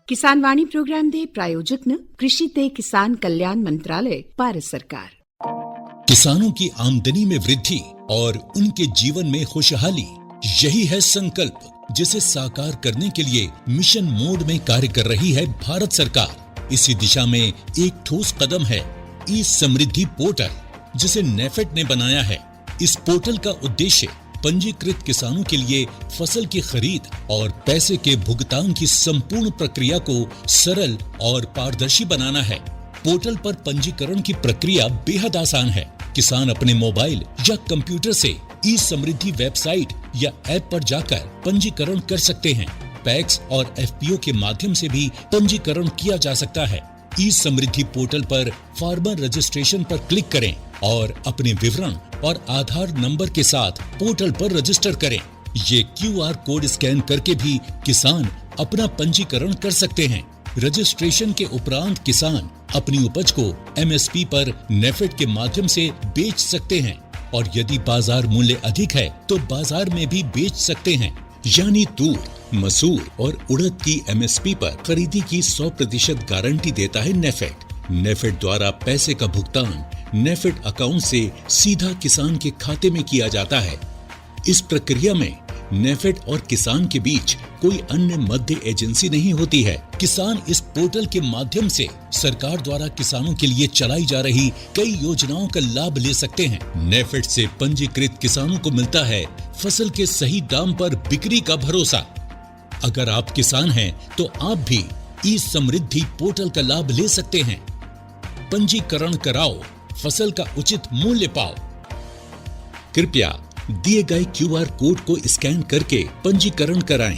किसान वाणी प्रोग्राम दे प्रायोजक न कृषि ते किसान कल्याण मंत्रालय, भारत सरकार। किसानों की आमदनी में वृद्धि और उनके जीवन में खुशहाली, यही है संकल्प जिसे साकार करने के लिए मिशन मोड में कार्य कर रही है भारत सरकार। इसी दिशा में एक ठोस कदम है ई समृद्धि पोर्टल, जिसे नेफेड ने बनाया है। इस पोर्टल का उद्देश्य पंजीकृत किसानों के लिए फसल की खरीद और पैसे के भुगतान की संपूर्ण प्रक्रिया को सरल और पारदर्शी बनाना है। पोर्टल पर पंजीकरण की प्रक्रिया बेहद आसान है। किसान अपने मोबाइल या कंप्यूटर से ई समृद्धि वेबसाइट या ऐप पर जाकर पंजीकरण कर सकते हैं। पैक्स और एफपीओ के माध्यम से भी पंजीकरण किया जा सकता है। ई समृद्धि पोर्टल पर फार्मर रजिस्ट्रेशन पर क्लिक करें और अपने विवरण और आधार नंबर के साथ पोर्टल पर रजिस्टर करें। ये क्यूआर कोड स्कैन करके भी किसान अपना पंजीकरण कर सकते हैं। रजिस्ट्रेशन के उपरांत किसान अपनी उपज को एमएसपी पर नेफेड के माध्यम से बेच सकते हैं और यदि बाजार मूल्य अधिक है तो बाजार में भी बेच सकते हैं। यानी तूर, मसूर और उड़द की एमएसपी पर खरीदी की 100% गारंटी देता है नेफेड। नेफेड द्वारा पैसे का भुगतान नेफेड अकाउंट से सीधा किसान के खाते में किया जाता है। इस प्रक्रिया में नेफेड और किसान के बीच कोई अन्य मध्य एजेंसी नहीं होती है। किसान इस पोर्टल के माध्यम से सरकार द्वारा किसानों के लिए चलाई जा रही कई योजनाओं का लाभ ले सकते हैं। नेफेड से पंजीकृत किसानों को मिलता है फसल के सही दाम पर बिक्री का भरोसा। अगर आप किसान हैं तो आप भी ई समृद्धि पोर्टल का लाभ ले सकते हैं। पंजीकरण कराओ, फसल का उचित मूल्य पाओ। कृपया दिए गए क्यूआर कोड को स्कैन करके पंजीकरण कराएं।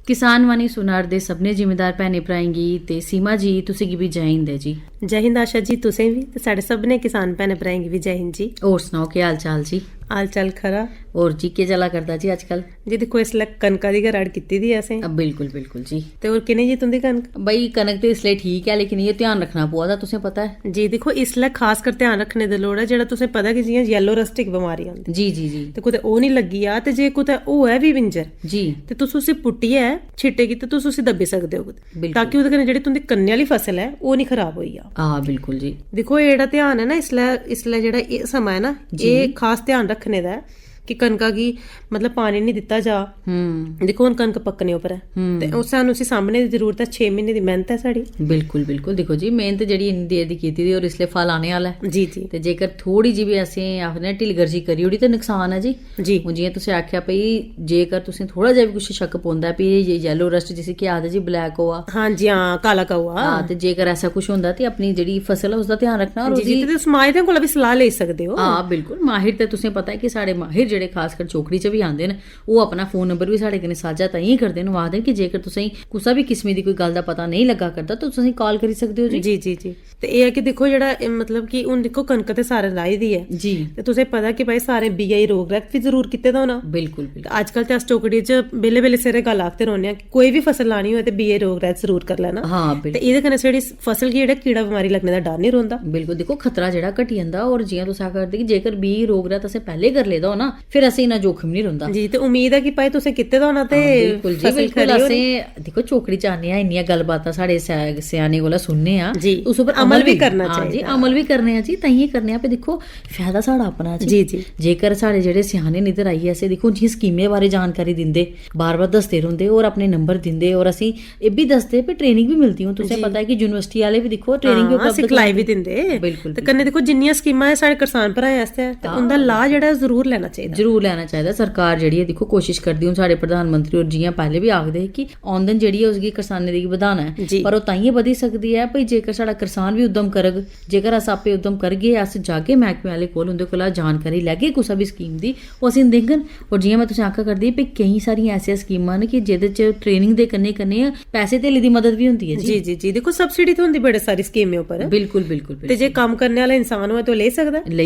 किसान वाणी सुनार दे सबने जिम्मेदार भैने भ्राएंगी ते सीमा जी तुसें गी भी जय हिंद है जी। जय हिंद आशा जी, तुसें भी ते साढ़े सबने किसान भैने भ्राएंगी भी जय हिंद जी। और सुनाओ क्या हाल चाल जी? हाल चाल खरा। और जी के चला करदा जी आजकल? जी देखो इसलै कनका दी गराड़ कीती दी असें। अब बिल्कुल बिल्कुल जी। ते और किने जी तुंदी कनक? बई कनक ते इसलिए ठीक है, लेकिन ये ध्यान रखना पवा दा, तुसें पता है जी। देखो इसलै खास कर ध्यान रखने दी लोड़ है। जेड़ा तुसें पता कि जियां येलो रस्टिक बीमारी आंदी जी जी जी, ते कुतै ओह नहीं लगी आ ते जे कुतै होऐ भी विंजर जी ते तुस उसी पुट्टियै छिट्टे कीते तुस उसी दब्बी सकदे हो ताकि ओहदे कन्नै जेह्ड़ी तुंदी कन्ने आह्ली फसल है ओह नहीं खराब होई जा। हां बिल्कुल जी। देखो एह् जेह्ड़ा ध्यान है ना इसलै जेह्ड़ा एह् समां है ना, एह् खास ध्यान रखने दा है कि कनका गी मतलब पानी नहीं दिता जा। देखो हुन कनक पक्कने उप्पर है ते सानू उसी सामने दी जरूरत है। 6 महीने दी मेहनत है साड़ी। बिल्कुल बिल्कुल। देखो जी मेहनत जेह्ड़ी इन्नी देर दी कीती दी और इसलिए फल आने आह्ला है जी जी। ते जेकर थोड़ी जी भी असें आखने ढिलगर्जी करी ओड़ी ते नुकसान है जी जी। हुन जियां तुसें आखेआ भई जेकर तुसें थोड़ा जिहा भी कुछ शक पौंदा भी ये येलो रस्ट जिसी केह् आखदे जी, ब्लैक होआ, हां जी हां काला कौआ, हां ते जेकर ऐसा कुछ होंदा ते अपनी जेह्ड़ी फसल है उसदा ध्यान रखना। और जी तुस माहिरें कोला भी सलाह लेई सकदे हो। हां बिल्कुल, माहिर ते तुसें पता है कि साढ़े माहिर जेह्ड़े खासकर चौकड़ी च भी आंदे न, ओह् अपना फोन नंबर भी साढ़े कन्नै साझा ताईं करदे न। ओह् आखदे कि जेकर तुसें कुसा भी किस्म दी कोई गल्ल दा पता नहीं लग्गा करदा तो तुसें कॉल करी सकदे हो जी। जी जी जी। ते एह् है कि देखो जेह्ड़ा मतलब कि हुन देखो कनक ते सारे लाई दी है जी, ते तुसें पता कि भाई सारे बीआई रोग रैक्ट भी जरूर कीते दा होना। बिल्कुल बिल्कुल। अजकल ते अस चौकड़ी च बेले बेले सिरे गल्ल आखदे रौह्ने आं कि कोई भी फसल लानी होए ते बीआई रोग रैक्ट जरूर कर लैना। हां ते बिल्कुल। एह्दे कन्नै जेह्ड़ी फसल गी जेह्ड़ा कीड़ा बमारी लगने दा डर नहीं रौंह्दा। बिल्कुल। देखो खतरा जेह्ड़ा घटी जंदा। और जियां तुस आखदे कि जेकर बी रोग रैक्ट असें पैह्ले कर लेदा हो ना, फिर असें इन्ना जोखिम नहीं रौंह्दा जी। ते उम्मीद है कि भाई तुसें कीते दा होना ते बिल्कुल जी बिल्कुल। असें देखो चौकड़ी च आने आं, इन्नियां गल्लबातां साढ़े स्याने कोला सुनने आं जी, उस उप्पर अमल भी करना चाहिदा जी। अमल भी करने आं जी, ताइयें करने आं। देखो फायदा साढ़ा अपना जी जी। जेकर साढ़े जेह्ड़े स्याने न इधर आइयै असें देखो जियां स्कीमें बारे जानकारी दिंदे, बार बार दसदे रौंह्दे और अपने नंबर दिंदे और असें एह् बी दसदे भी ट्रेनिंग भी मिलदी। हून तुसें पता है कि यूनिवर्सिटी आह्ले भी दिक्खो ट्रेनिंग भी उपलब्ध सिखलाई भी दिंदे। बिल्कुल। ते कन्नै देखो जिन्नियां स्कीमां साढ़े किसान भ्राएं आस्तै ते उंदा लाह् जेह्ड़ा जरूर लैना चाहिदा ਜ਼ਰੂਰ ਲੈਣਾ ਚਾਹੀਦਾ। ਸਰਕਾਰ ਜਿਹੜੀ ਹੈ ਦੇਖੋ ਕੋਸ਼ਿਸ਼ ਕਰਦੀ, ਹੁਣ ਸਾਡੇ ਪ੍ਰਧਾਨ ਮੰਤਰੀ ਔਰ ਜੀਆਂ ਪਹਿਲੇ ਵੀ ਆਖਦੇ ਕਿ ਆਮਦਨ ਜਿਹੜੀ ਹੈ ਉਸकी ਕਿਸਾਨੀ ਦੀ ਵਧਾਣਾ ਹੈ, ਪਰ ਉਹ ਤਾਈਏ ਵਧੀ ਸਕਦੀ ਹੈ ਭਈ ਜੇਕਰ ਸਾਡਾ ਕਿਸਾਨ ਵੀ ਉਦਮ ਕਰਗ, ਜੇਕਰ ਅਸ ਆਪੇ ਉਦਮ ਕਰਗੇ, ਅਸ ਜਾ ਕੇ ਮਹਿਕਮੇ ਵਾਲੇ ਕੋਲ ਉਹਦੇ ਕੋਲ ਜਾਣਕਾਰੀ ਲੈ ਕੇ ਕੁਛ ਵੀ ਸਕੀਮ ਦੀ ਉਹ ਅਸੀਂ ਦੇਖਣ। ਔਰ ਜਿਵੇਂ ਮੈਂ ਤੁਸੀਂ ਆਖਿਆ ਕਰਦੀ ਵੀ ਕਈ ਸਾਰੀਆਂ ਐਸੀਆਂ ਸਕੀਮਾਂ ਨੇ ਕਿ ਜਿਹਦੇ ਚ ਟ੍ਰੇਨਿੰਗ ਦੇ ਕੰਨੇ ਕੰਨੇ ਪੈਸੇ ਧੇਲੇ ਦੀ ਮਦਦ ਵੀ ਹੁੰਦੀ ਹੈ। ਜੀ ਜੀ ਜੀ ਦੇਖੋ ਸਬਸਿਡੀ ਤਾਂ ਹੁੰਦੀ ਬੜੇ ਸਾਰੀ ਸਕੀਮਾਂ ਉੱਪਰ। ਬਿਲਕੁਲ ਬਿਲकुल। ਤੇ ਜੇ ਕੰਮ ਕਰਨੇ ਵਾਲਾ ਇਨਸਾਨ ਹੋਵੇ ਤਾਂ ਲੈ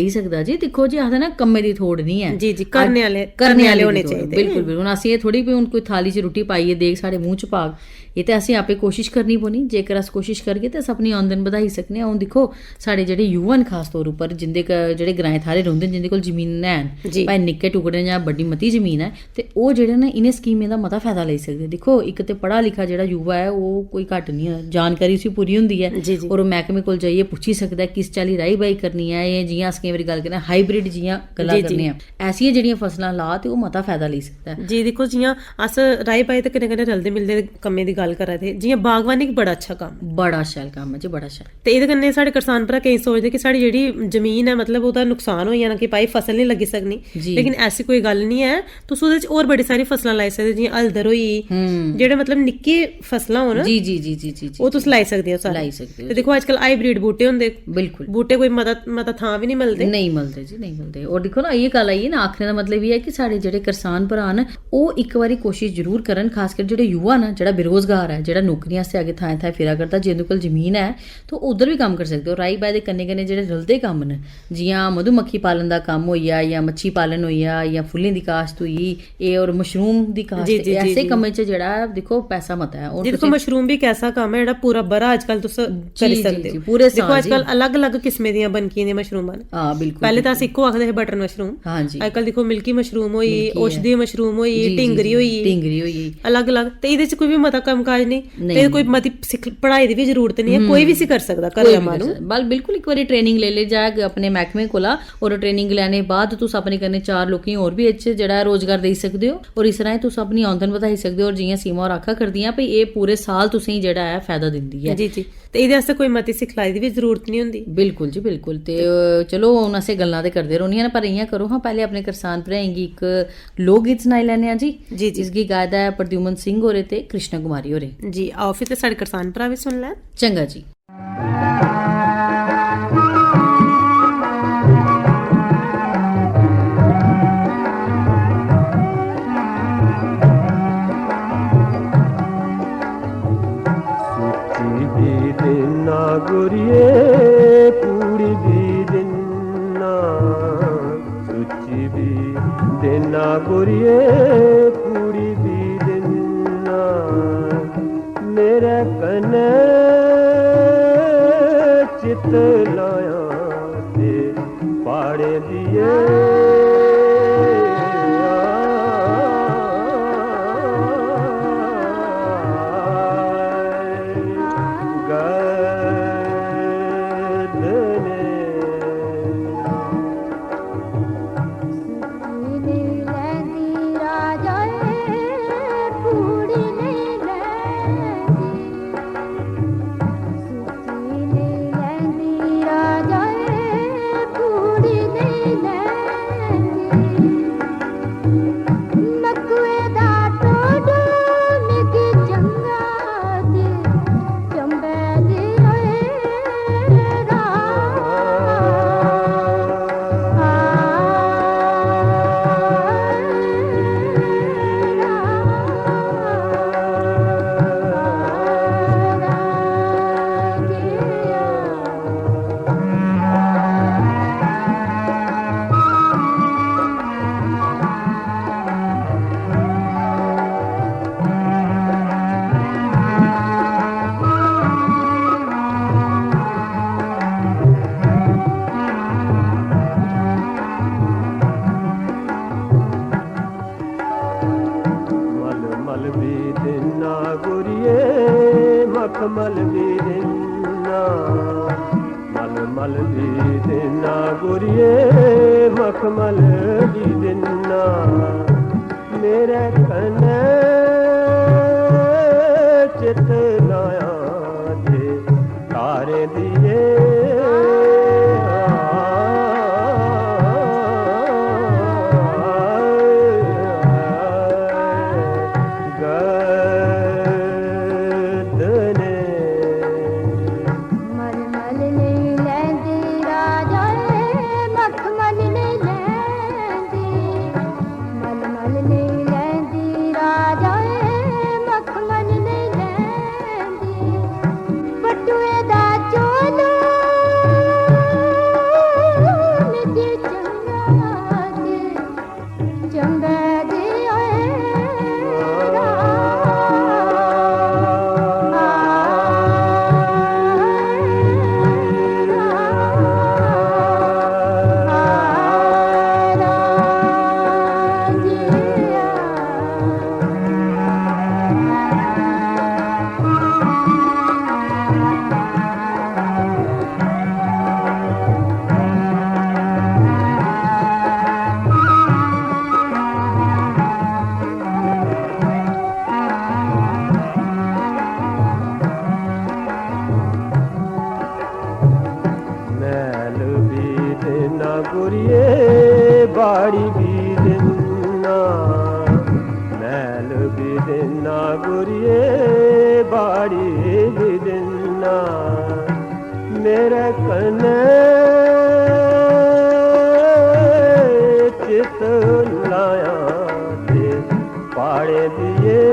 ਸਕਦਾ ਜੀ। ਦੇਖੋ ਜੀ ਆਖਦੇ ਨਾ ਕੰਮੇ ਦੀ ਥੋੜ ਨਹੀਂ ਹੈ। ਜੀ ਜੀ ਕਰਨੇ ਵਾਲੇ ਹੋਣੇ ਚਾਹੀਦੇ। ਬਿਲकुल ਬਿਲकुल। ਹੁਣ ਅਸੀਂ ਇਹ ਥੋੜੀ ਵੀ ਹੁਣ ਕੋਈ ਥਾਲੀ 'ਚ ਰੋਟੀ ਪਾਈਏ ਦੇਖ ਸਾਡੇ ਮੂੰਹ 'ਚ ਪਾਗ, ਇਹ ਤਾਂ ਅਸੀਂ ਆਪੇ ਕੋਸ਼ਿਸ਼ ਕਰਨੀ ਪੋਣੀ। ਜੇਕਰ ਅਸੀਂ ਕੋਸ਼ਿਸ਼ ਕਰਗੇ ਤਾਂ ਅਸੀਂ ਆਪਣੀ ਆਮਦਨ ਵਧਾਈ ਸਕਨੇ ਹਾਂ। ਹੁਣ ਦੇਖੋ ਸਾਡੇ ਜਿਹੜੇ ਯੂਵਨ ਖਾਸ ਤੌਰ ਉੱਪਰ ਜਿੰਦੇ ਜਿਹੜੇ ਗ੍ਰਾਏ ਥਾਰੇ ਰਹਿੰਦੇ ਜਿੰਦੇ ਕੋਲ ਜ਼ਮੀਨ ਹੈ ਭਾਵੇਂ ਨਿੱਕੇ ਟੁਕੜੇ ਜਾਂ ਵੱਡੀ ਮਤੀ ਜ਼ਮੀਨ ਹੈ, ਤੇ ਉਹ ਜਿਹੜੇ ਨੇ ਇਹਨੇ ਸਕੀਮ ਦਾ ਮਤਾ ਫਾਇਦਾ ਲੈ ਸਕਦੇ। ਦੇਖੋ ਇੱਕ ਤੇ ਪੜ੍ਹਾ ਲਿਖਾ ਜਿਹੜਾ ਯੂਵਾ ਹੈ ਉਹ ਕੋਈ ਘੱਟ ਨਹੀਂ ਹੈ, ਜਾਣਕਾਰੀ ਉਸੇ ਪੂਰੀ ਹੁੰਦੀ ਹੈ ਔਰ ਉਹ ਮਹਿਕਮੇ ਕੋਲ ਜਾਈਏ ਪੁੱਛੀ ਸਕਦਾ ਕਿਸ ਚਾਲੀ ਰਾਈ ਬਾਈ ਕਰਨੀ ਹੈ। ਇਹ ਜਿਹੀਆਂ ਅਸੀਂ ਕਈ ਵਾਰੀ ਗੱਲ ਕਰਦੇ ਹਾਂ ਹਾਈਬ੍ਰਿਡ ਜਿਹੀਆਂ ਗੱਲਾਂ ਕਰਨੇ ਆ, ਐਸੀਆਂ ਜਿਹੜੀਆਂ ਫਸਲਾਂ ਲਾ ਤੇ ਉਹ ਮਤਾ ਫਾਇਦਾ ਲੈ ਸਕਦਾ ਜੀ। ਦੇਖੋ ਜਿयां ਅਸ ਰਾਈ ਬਾਈ ਤੇ ਕਿਨੇ ਕਿਨੇ ਰਲਦੇ ਮਿਲਦੇ ਕੰਮੇ ਦੀ ਗੱਲ ਕਰਾ थे, जियां बागवानी एक बड़ा अच्छा काम, बड़ा शैल काम है जी, बड़ा शैल। ते इहदे कन्नै साढ़े किसान भरा कई सोचदे कि साडी जेहड़ी जमीन है मतलब ओहदा नुकसान हो जाना कि भाई फसल नहीं लगी सकनी, लेकिन ऐसी कोई गल नहीं है। तुस ओहदे च और बड़ी सारी फसलां लाई सकदे, जियां हलदर होई, जेहड़े मतलब निक्के फसलां होन जी जी जी जी जी ओह तुस लाई सकदे हो, लाई सकदे हो। ते देखो आजकल हाइब्रिड बूटे हुंदे, बिल्कुल बूटे कोई मता थां भी नहीं मिलदे जी, नहीं मिलदे। और देखो ना ये गल आई है ना, आखने दा मतलब ये है कि साडे जेहड़े किसान भरा न ओह एक बारी कोशिश जरूर करन, खास कर जेहड़े युवा न, जेहड़ा बेरोजगार है, जेहड़ा नौकरियां से आगे थाएं थाएं फिरा करता, जिंदे कोल जमीन है तो उधर भी काम कर सकते हो। राई बाई दे कन्ने कन्ने जेहड़े रलदे कम्म न, जियां मधुमक्खी पालन दा कम्म होइया या मच्छी पालन होइया या फुल्लें दी काश्त होई ए और मशरूम दी काश्त, ऐसे कम्में च जेहड़ा देखो पैसा मता है। और देखो मशरूम भी कैसा काम है जेहड़ा पूरा बरा आजकल तुस कर सकदे हो पूरे साल। देखो आजकल अलग अलग किस्में दियां बनकियां दी मशरूमां न, हां बिल्कुल। पहले तां अस इक्को आखदे हे बटर मशरूम, हां जी। आजकल देखो मिल्की मशरूम होई, औषधीय मशरूम होई, टिंगरी होई, अलग अलग। ते इहदे च कोई भी मता कम काज नहीं, ते कोई मती पढ़ाई दी भी जरूरत नहीं है, कोई भी सी कर सकदा घर मानू। बल बिल्कुल एक बारी ट्रेनिंग ले जाग अपने महकमे कोला, और ट्रेनिंग लैने बाद तुस अपने कन्ने 4 लोकें होर भी इच जेहड़ा रोजगार देई सकदे हो, और इस तरह तुस अपनी आमदन वधाई सकदे हो। और जियां सीमा और आखा करदियां भई ए पूरे साल तुसें जेहड़ा है फायदा दिंदी है। जी जी। ते ਇਹਦੇ ਵਾਸਤੇ ਕੋਈ ਮਤੀ ਸਿਖਲਾਈ ਦੀ ਵੀ ਜ਼ਰੂਰਤ ਨਹੀਂ ਹੁੰਦੀ। ਬਿਲਕੁਲ ਜੀ ਬਿਲकुल। ਤੇ ਚਲੋ ਹੁਣ ਅਸੀਂ ਗੱਲਾਂ ਤੇ ਕਰਦੇ ਰਹਿੰਦੀਆਂ ਨੇ, ਪਰ ਇਆਂ ਕਰੋ ਹਾਂ ਪਹਿਲੇ ਆਪਣੇ ਕਿਸਾਨ ਭਰਾਏਂਗੀ ਇੱਕ ਲੋਕ ਗੀਤ ਸੁਣਾਈ ਲੈਣੇ ਆ ਜੀ, ਜਿਸ ਦੀ ਗਾਇਦਾ ਹੈ ਪ੍ਰਦਿਉਮਨ ਸਿੰਘ ਹੋਰੇ ਤੇ ਕ੍ਰਿਸ਼ਨਾ ਕੁਮਾਰੀ ਹੋਰੇ ਜੀ। ਆਓ ਫਿਰ ਤੇ ਸਾਡੇ ਕਿਸਾਨ ਭਰਾ ਵੀ ਸੁਣ ਲੈਣ। ਚੰਗਾ ਜੀ। गुरिये पूरी भी दिना, सुची भी देना गुरिये पूरी भी दिना, मेरे कने चित लाया ते पाड़े दिए मखमल भी देना, मल मल भी देना गुरिये, मखमल भी देना, मेरे कने चित लाया दे तारे दिए ਗੁਰੀਏ ਬਾੜੀ ਵੀ ਦਿਨਾ ਮੈਲ ਵੀ ਦਿਨਾ ਗੁਰੀਏ ਬਾੜੀ ਵੀ ਦਿਨਾ ਮੇਰੇ ਕਨੇ ਚਿਤ ਲਾਇਆ ਤੇ ਪਾੜੇ ਦੀਏ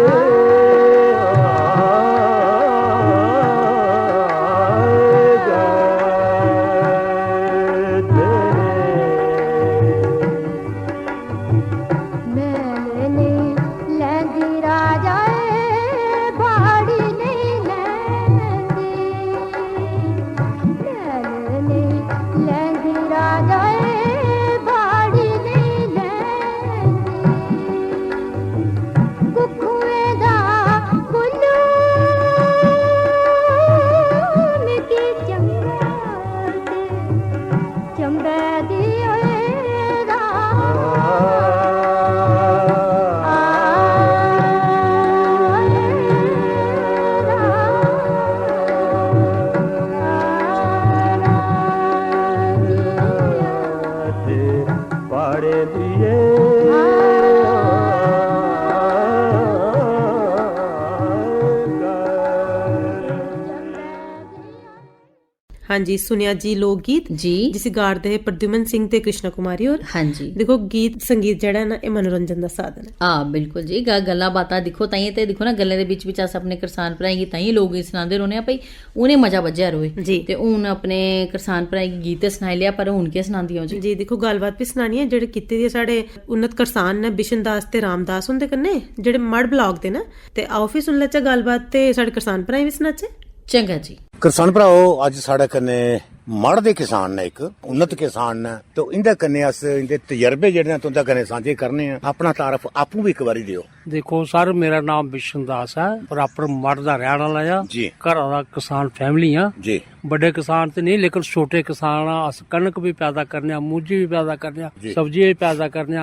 ਹਾਂਜੀ ਸੁਨਿਆ ਜੀ ਲੋਕ ਗੀਤ ਜੀ ਜਿਸ ਗਾਉਂਦੇ ਪ੍ਰਦਿਮਨ ਸਿੰਘ ਤੇ ਕ੍ਰਿਸ਼ਨਾ ਕੁਮਾਰੀ ਹੋਰ ਹਾਂਜੀ ਦੇਖੋ ਗੀਤ ਸੰਗੀਤ ਜਿਹੜਾ ਨਾ ਇਹ ਮਨੋਰੰਜਨ ਦਾ ਸਾਧਨ ਹੈ ਹਾਂ ਬਿਲਕੁਲ ਜੀ ਗੱਲਾਂ ਬਾਤਾਂ ਦੇਖੋ ਤਾਈਂ ਤੇ ਦੇਖੋ ਨਾ ਗੱਲਾਂ ਦੇ ਵਿੱਚ ਅਸ ਆਪਣੇ ਕਿਸਾਨ ਭਰਾਈ ਤਾਈਂ ਲੋਕ ਗੀਤ ਸੁਣਾਉਂਦੇ ਰਹਨੇ ਆ ਭਈ ਉਹਨੇ ਮਜ਼ਾ ਵੱਜਿਆ ਰੋਏ ਤੇ ਹੁਣ ਆਪਣੇ ਕਿਸਾਨ ਭਰਾਈ ਗੀਤ ਤੇ ਸੁਣਾਈ ਲਿਆ ਪਰ ਹੁਣ ਕੀ ਸੁਣਾਉਂਦੀ ਹੋ ਜੀ ਜੀ ਦੇਖੋ ਗੱਲਬਾਤ ਵੀ ਸੁਣਾਣੀ ਹੈ ਜਿਹੜੇ ਕੀਤੇ ਦੀ ਸਾਡੇ ਉन्नत ਕਿਸਾਨ ਨੇ ਬਿਸ਼ਨ ਦਾਸ ਤੇ ਰਾਮਦਾਸ ਹੁੰਦੇ ਕੰਨੇ ਜਿਹੜੇ ਮੜ ਬਲੌਗ ਦੇ ਨਾ ਤੇ ਆਓ ਫਿਰ ਸੁਣ ਲੈਚਾ ਗੱਲਬਾਤ ਤੇ ਸਾਡੇ ਕਿਸਾਨ ਭਰਾਈ ਵੀ ਸੁਣਾਚੇ ਚੰਗਾ ਜੀ किसान भराओ अज साढ़े कन्ने मड़ दे किसान ने एक उन्नत किसान ने तो इंदे कन्ने अस इंदे तजर्बे जेहड़े तुंदे कन्ने सांझे करने हैं अपना तारफ आपू भी एक बारी दियो। देखो सर मेरा नाम बिशन दास है प्रॉपर मड़ दा रहने वाला आ जी घर दा किसान फैमिली आ जी बड़े किसान तो नहीं लेकिन छोटे किसान आ अस कणक भी पैदा करने मूंजी भी पैदा करने सब्जी भी पैदा करने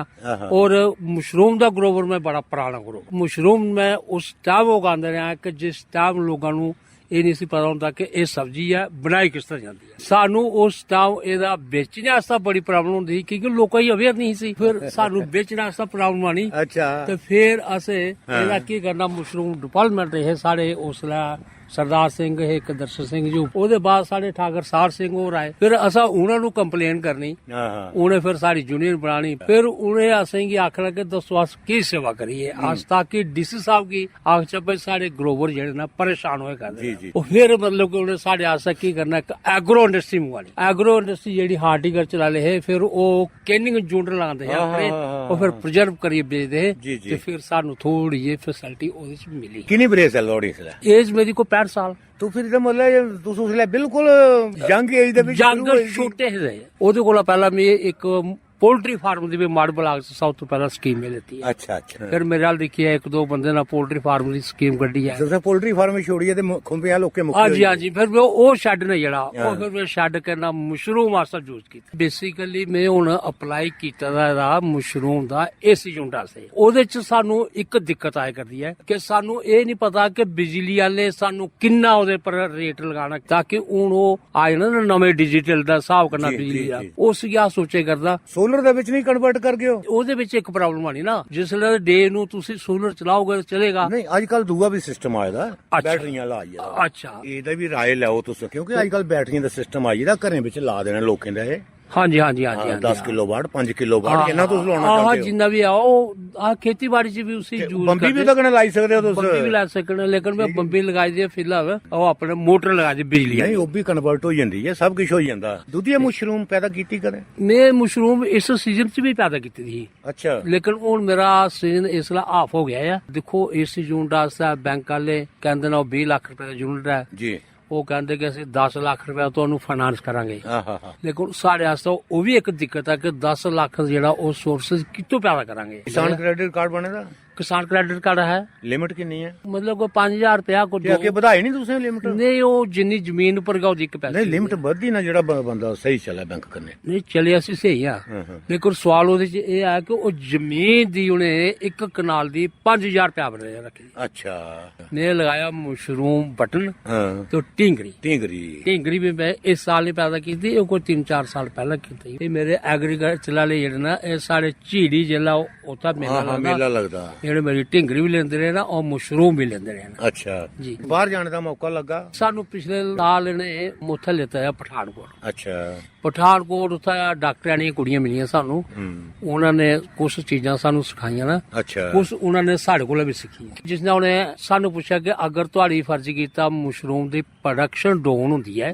और मशरूम दा ग्रोवर में बड़ा पुराना ग्रोवर मशरूम में उस टाइम उगांदे रहा कि जिस टाइम लोगों नू ਇਹ ਨਹੀਂ ਸੀ ਪਤਾ ਹੁੰਦਾ ਕਿ ਇਹ ਸਬਜ਼ੀ ਹੈ ਬਣਾਈ ਕਿਸ ਤਰ੍ਹਾਂ ਜਾਂਦੀ ਹੈ ਸਾਨੂੰ ਉਸ ਟਾਈਮ ਇਹਦਾ ਵੇਚਣ ਵਾਸਤੇ ਬੜੀ ਪ੍ਰੋਬਲਮ ਹੁੰਦੀ ਸੀ ਕਿਉਂਕਿ ਲੋਕਾਂ ਹੀ ਅਵੇਅਰ ਨਹੀਂ ਸੀ ਫਿਰ ਸਾਨੂੰ ਵੇਚਣ ਵਾਸਤੇ ਪ੍ਰੋਬਲਮ ਆਣੀ अच्छा ਤੇ ਫਿਰ ਅਸੀਂ ਇਹਦਾ ਕੀ ਕਰਨਾ ਮਸ਼ਰੂਮ ਡਿਪਾਰਟਮੈਂਟ ਇਹ ਸਾਡੇ ਉਸਲਾ ਸਰਦਾਰ ਸਿੰਘ ਇੱਕ ਦਰਸ਼ਨ ਸਿੰਘ ਜੀ ਉਹਦੇ ਬਾਅਦ ਸਾਡੇ ਠਾਕਰ ਸਾਰ ਸਿੰਘ ਹੋਰ ਆਏ ਫਿਰ ਅਸਾਂ ਉਹਨਾਂ ਨੂੰ ਕੰਪਲੇਨ ਕਰਨੀ ਉਹਨੇ ਫਿਰ ਸਾਡੀ ਯੂਨੀਅਨ ਬਣਾਣੀ ਫਿਰ ਉਹਨੇ ਅਸੀਂ ਕੀ ਆਖਣਾ ਕਿ ਦੱਸੋ ਅਸ ਕੀ ਸੇਵਾ ਕਰੀਏ ਅੱਜ ਤੱਕ ਕਿ ਡੀਸੀ ਸਾਹਿਬ ਕੀ ਆਖ ਚੱਪੇ ਸਾਡੇ ਗਲੋਬਲ ਜਿਹੜੇ ਨਾ ਪਰੇਸ਼ਾਨ ਹੋਏ ਕਰਦੇ ਉਹ ਫਿਰ ਮਤਲਬ ਕਿ ਉਹਨੇ ਸਾਡੇ ਆਸਾ ਕੀ ਕਰਨਾ ਇੱਕ ਐਗਰੋ ਇੰਡਸਟਰੀ ਮੰਗਵਾਣੀ ਐਗਰੋ ਇੰਡਸਟਰੀ ਜਿਹੜੀ ਹਾਰਟੀਕਲਚਰ ਵਾਲੇ ਹੈ ਫਿਰ ਉਹ ਕੈਨਿੰਗ ਜੂਨਟ ਲਾਉਂਦੇ ਆ ਆਪਣੇ ਉਹ ਫਿਰ ਪ੍ਰੀਜ਼ਰਵ ਕਰੀ ਵੇਚਦੇ ਤੇ ਫਿਰ ਸਾਨੂੰ ਥੋੜੀ ਜਿਹੀ ਫੈਸਿਲਿਟੀ ਉਹਦੇ ਚ ਮਿਲੀ किन्नी बरेस है लोड़ी इसलै ਏਜ ਮੇਰੀ ਕੋ 65 ਸਾਲ तो फिर इहदा मतलब तुस उसलै बिल्कुल यंग एज दे विच ਜੰਗ ਛੋਟੇ ਸੀ ਉਹਦੇ ਕੋਲ ਪਹਿਲਾਂ ਮੈਂ ਇੱਕ पोल्ट्री फार्म ਦੀ ਵੀ ਮਾਡ ਬਲਾਕ ਸਭ ਤੋਂ ਪਹਿਲਾਂ ਸਕੀਮ ਮਿਲ ਦਿੱਤੀ ਹੈ अच्छा अच्छा ਫਿਰ ਮੇਰੇ ਨਾਲ ਦੇਖਿਆ ਇੱਕ ਦੋ ਬੰਦੇ ਨਾਲ पोल्ट्री फार्म ਦੀ ਸਕੀਮ ਕੱਢੀ ਹੈ तुसें पोल्ट्री फार्म छोड़ी है ते खुंबिया लोके मुक्के ਹਾਂਜੀ ਹਾਂਜੀ ਫਿਰ ਉਹ ਸ਼ੈੱਡ ਨੇ ਜਿਹੜਾ ਉਹ ਫਿਰ ਮੈਂ ਸ਼ੈੱਡ ਕਰਨਾ ਮਸ਼ਰੂਮ ਵਾਸਤੇ ਯੂਜ਼ ਕੀਤਾ ਬੇਸਿਕਲੀ ਮੈਂ ਹੁਣ ਅਪਲਾਈ ਕੀਤਾ ਦਾ ਇਹਦਾ ਮਸ਼ਰੂਮ ਦਾ ਏਸੀ ਯੂਨਿਟ ਵਾਸਤੇ ਉਹਦੇ ਚ ਸਾਨੂੰ ਇੱਕ ਦਿੱਕਤ ਆਇਆ ਕਰਦੀ ਹੈ ਕਿ ਸਾਨੂੰ ਇਹ ਨਹੀਂ ਪਤਾ ਕਿ ਬਿਜਲੀ ਵਾਲੇ ਸਾਨੂੰ ਕਿੰਨਾ ਉਹਦੇ ਪਰ ਰੇਟ ਲਗਾਉਣਾ ਤਾਂ ਕਿ ਹੁਣ ਉਹ ਆ ਜਾਣਾ ਨਾ ਨਵੇਂ ਡਿਜੀਟਲ ਦਾ ਹਿਸਾਬ ਕਰਨਾ ਬਿਜਲੀ ਦਾ ਉਸ ਗਿਆ ਸੋਚੇ ਕਰਦਾ सोलर दे विच नहीं कन्वर्ट कर गए हो ਉਹਦੇ ਵਿੱਚ ਇੱਕ ਪ੍ਰੋਬਲਮ ਆਣੀ ਨਾ ਜਿਸ ਵੇਲੇ ਡੇ ਨੂੰ ਤੁਸੀਂ ਸੋਲਰ ਚਲਾਓਗੇ ਚਲੇਗਾ नहीं अजकल दूआ भी सिस्टम आए दा बैटरियां लाई है ਅੱਛਾ ਇਹਦਾ ਵੀ ਰਾਏ ਲਓ ਤੁਸੀਂ ਕਿਉਂਕਿ ਅੱਜਕੱਲ ਬੈਟਰੀਆਂ ਦਾ ਸਿਸਟਮ ਆਈ ਜਿਹੜਾ ਘਰਾਂ ਵਿੱਚ ਲਾ ਦੇਣਾ ਲੋਕਾਂ ਦਾ ਇਹ ਹਾਂਜੀ ਹਾਂਜੀ ਹਾਂਜੀ 10 ਕਿਲੋਵਾਟ 5 ਕਿਲੋਵਾਟ ਇਹਨਾਂ ਤੋਂ ਲਾਉਣਾ ਆਹ ਚਾਹੁੰਦੇ ਹੋ ਜਿੰਨਾ ਵੀ ਆ ਉਹ ਆ ਖੇਤੀਬਾੜੀ ਚ ਵੀ ਉਸੇ ਯੂਜ਼ ਬੰਬੀ ਵੀ ਤਾਂ ਕਨੇ ਲਾਈ ਸਕਦੇ ਹੋ ਬੰਬੀ ਵੀ ਤੁਸੀਂ ਲਾ ਸਕਦੇ ਲੇਕਿਨ ਮੈਂ ਬੰਬੀ ਲਗਾਈ ਦੀ ਫਿਲਹਾਲ ਉਹ ਆਪਣੇ ਮੋਟਰ ਲਗਾ ਦੀ ਬਿਜਲੀ ਨਹੀਂ ਉਹ ਵੀ ਕਨਵਰਟ ਹੋ ਜਾਂਦੀ ਹੈ ਸਭ ਕੁਝ ਹੋ ਜਾਂਦਾ ਦੂਜੀ ਮਸ਼ਰੂਮ ਪੈਦਾ ਕੀਤੀ ਕਰੇ ਮੈਂ ਮਸ਼ਰੂਮ ਇਸ ਸੀਜ਼ਨ ਚ ਵੀ ਪੈਦਾ ਕੀਤੀ ਸੀ ਅੱਛਾ ਲੇਕਿਨ ਹੁਣ ਮੇਰਾ ਸੀਜ਼ਨ ਇਸ ਲਾ ਆਫ ਹੋ ਗਿਆ ਆ ਦੇਖੋ ਇਸ ਯੂਨਿਟ ਵਾਸਤੇ ਬੈਂਕ ਵਾਲੇ ਕਹਿੰਦੇ ਨੇ 20 ਲੱਖ ਰੁਪਏ ਦਾ ਯੂਨਿਟ ਹੈ ਜੀ ਉਹ ਕਹਿੰਦੇ ਕਿ ਅਸੀਂ 10 ਲੱਖ ਰੁਪਏ ਤੁਹਾਨੂੰ ਫਾਈਨਾਂਸ ਕਰਾਂਗੇ ਹਾਂ ਲੇਕਿਨ ਸਾਡੇ ਵਾਸਤੇ ਉਹ ਵੀ ਇੱਕ ਦਿੱਕਤ ਹੈ ਕਿ 10 ਲੱਖ ਜਿਹੜਾ ਉਹ ਸੋਰਸਸ ਕਿੱਥੋਂ ਪੈਦਾ ਕਰਾਂਗੇ ਕਿਸਾਨ ਕ੍ਰੈਡਿਟ ਕਾਰਡ ਬਣੇਗਾ ਕਿਸਾਨ ਕ੍ਰੈਡਿਟ ਕਾਰਡ ਹੈ। ਲਿਮਿਟ ਕਿੰਨੀ ਹੈ? ਮਤਲਬ ਕੋਈ 5000 ਰੁਪਇਆ ਕੋਈ ਤੇ ਅੱਗੇ ਵਧਾਈ ਨਹੀਂ ਤੁਸੀਂ ਲਿਮਿਟ? ਨਹੀਂ, ਉਹ ਜਿੰਨੀ ਜ਼ਮੀਨ ਉੱਪਰ ਗਾ ਉਹਦੀ ਕਪੈਸਿਟੀ। ਨਹੀਂ, ਲਿਮਿਟ ਵੱਧਦੀ ਨਾ, ਜਿਹੜਾ ਬੰਦਾ ਸਹੀ ਚੱਲਿਆ ਬੈਂਕ ਕਰਨੇ। ਨਹੀਂ ਚਲੇ ਅਸੀਂ ਸਹੀ ਆ, ਲੇਕਿਨ ਸਵਾਲ ਉਹਦੇ ਚ ਇਹ ਆ ਕਿ ਉਹ ਜ਼ਮੀਨ ਦੀ ਉਹਨੇ 1 ਕਨਾਲ ਦੀ 5000 ਰੁਪਇਆ ਬਣ ਰੱਖੀ। ਅੱਛਾ। ਨੇ ਲਗਾਇਆ ਮਸ਼ਰੂਮ ਬਟਨ ਹਾਂ ਤੇ ਢੀਂਗਰੀ। ਢੀਂਗਰੀ ਵੀ ਮੈਂ ਇਸ ਸਾਲ ਨਹੀਂ ਪੈਦਾ ਕੀਤੀ, ਇਹ ਕੋਈ 3-4 ਸਾਲ ਪਹਿਲਾਂ ਕੀਤੀ। ਇਹ ਮੇਰੇ ਐਗਰੀਕਲਚਰ ਵਾਲੇ ਜਿਹੜੇ ਨਾ, ਇਹ ਸਾਡੇ ਝੀੜੀ ਜ਼ਿਲ੍ਹਾ ਉੱਥਾ ਮੇਲਾ ਲੱਗਦਾ, ਜਿਹੜੇ ਮੇਰੀ ਢੀਂਗਰੀ ਵੀ ਲੈਂਦੇ ਰਹੇ ਨਾ, ਉਹ ਮਸ਼ਰੂਮ ਵੀ ਲੈਂਦੇ ਰਹੇ ਨਾ। ਅੱਛਾ ਜੀ। ਬਾਹਰ ਜਾਣ ਦਾ ਮੌਕਾ ਲੱਗਾ ਸਾਨੂੰ ਪਿਛਲੇ ਸਾਲ ਇਹਨੇ ਮੁੱਥਾ ਲਿੱਤਾ ਹੈ ਪਠਾਨਕੋਟ। ਅੱਛਾ। ਪਠਾਨਕੋਟ ਉੱਥੇ ਡਾਕਟਰਾਂ ਦੀਆਂ ਕੁੜੀਆਂ ਮਿਲੀਆਂ ਸਾਨੂੰ, ਉਹਨਾਂ ਨੇ ਕੁਝ ਚੀਜ਼ਾਂ ਸਾਨੂੰ ਸਿਖਾਈਆਂ ਨਾ। ਅੱਛਾ। ਕੁਝ ਉਹਨਾਂ ਨੇ ਸਾਡੇ ਕੋਲ ਵੀ ਸਿੱਖੀ, ਜਿਸ ਨਾਲ ਉਹਨੇ ਸਾਨੂੰ ਪੁੱਛਿਆ ਕਿ ਅਗਰ ਤੁਹਾਡੀ ਫਰਜ਼ ਕੀਤਾ ਮਸ਼ਰੂਮ ਦੀ ਪ੍ਰੋਡਕਸ਼ਨ ਡਾਊਨ ਹੁੰਦੀ ਹੈ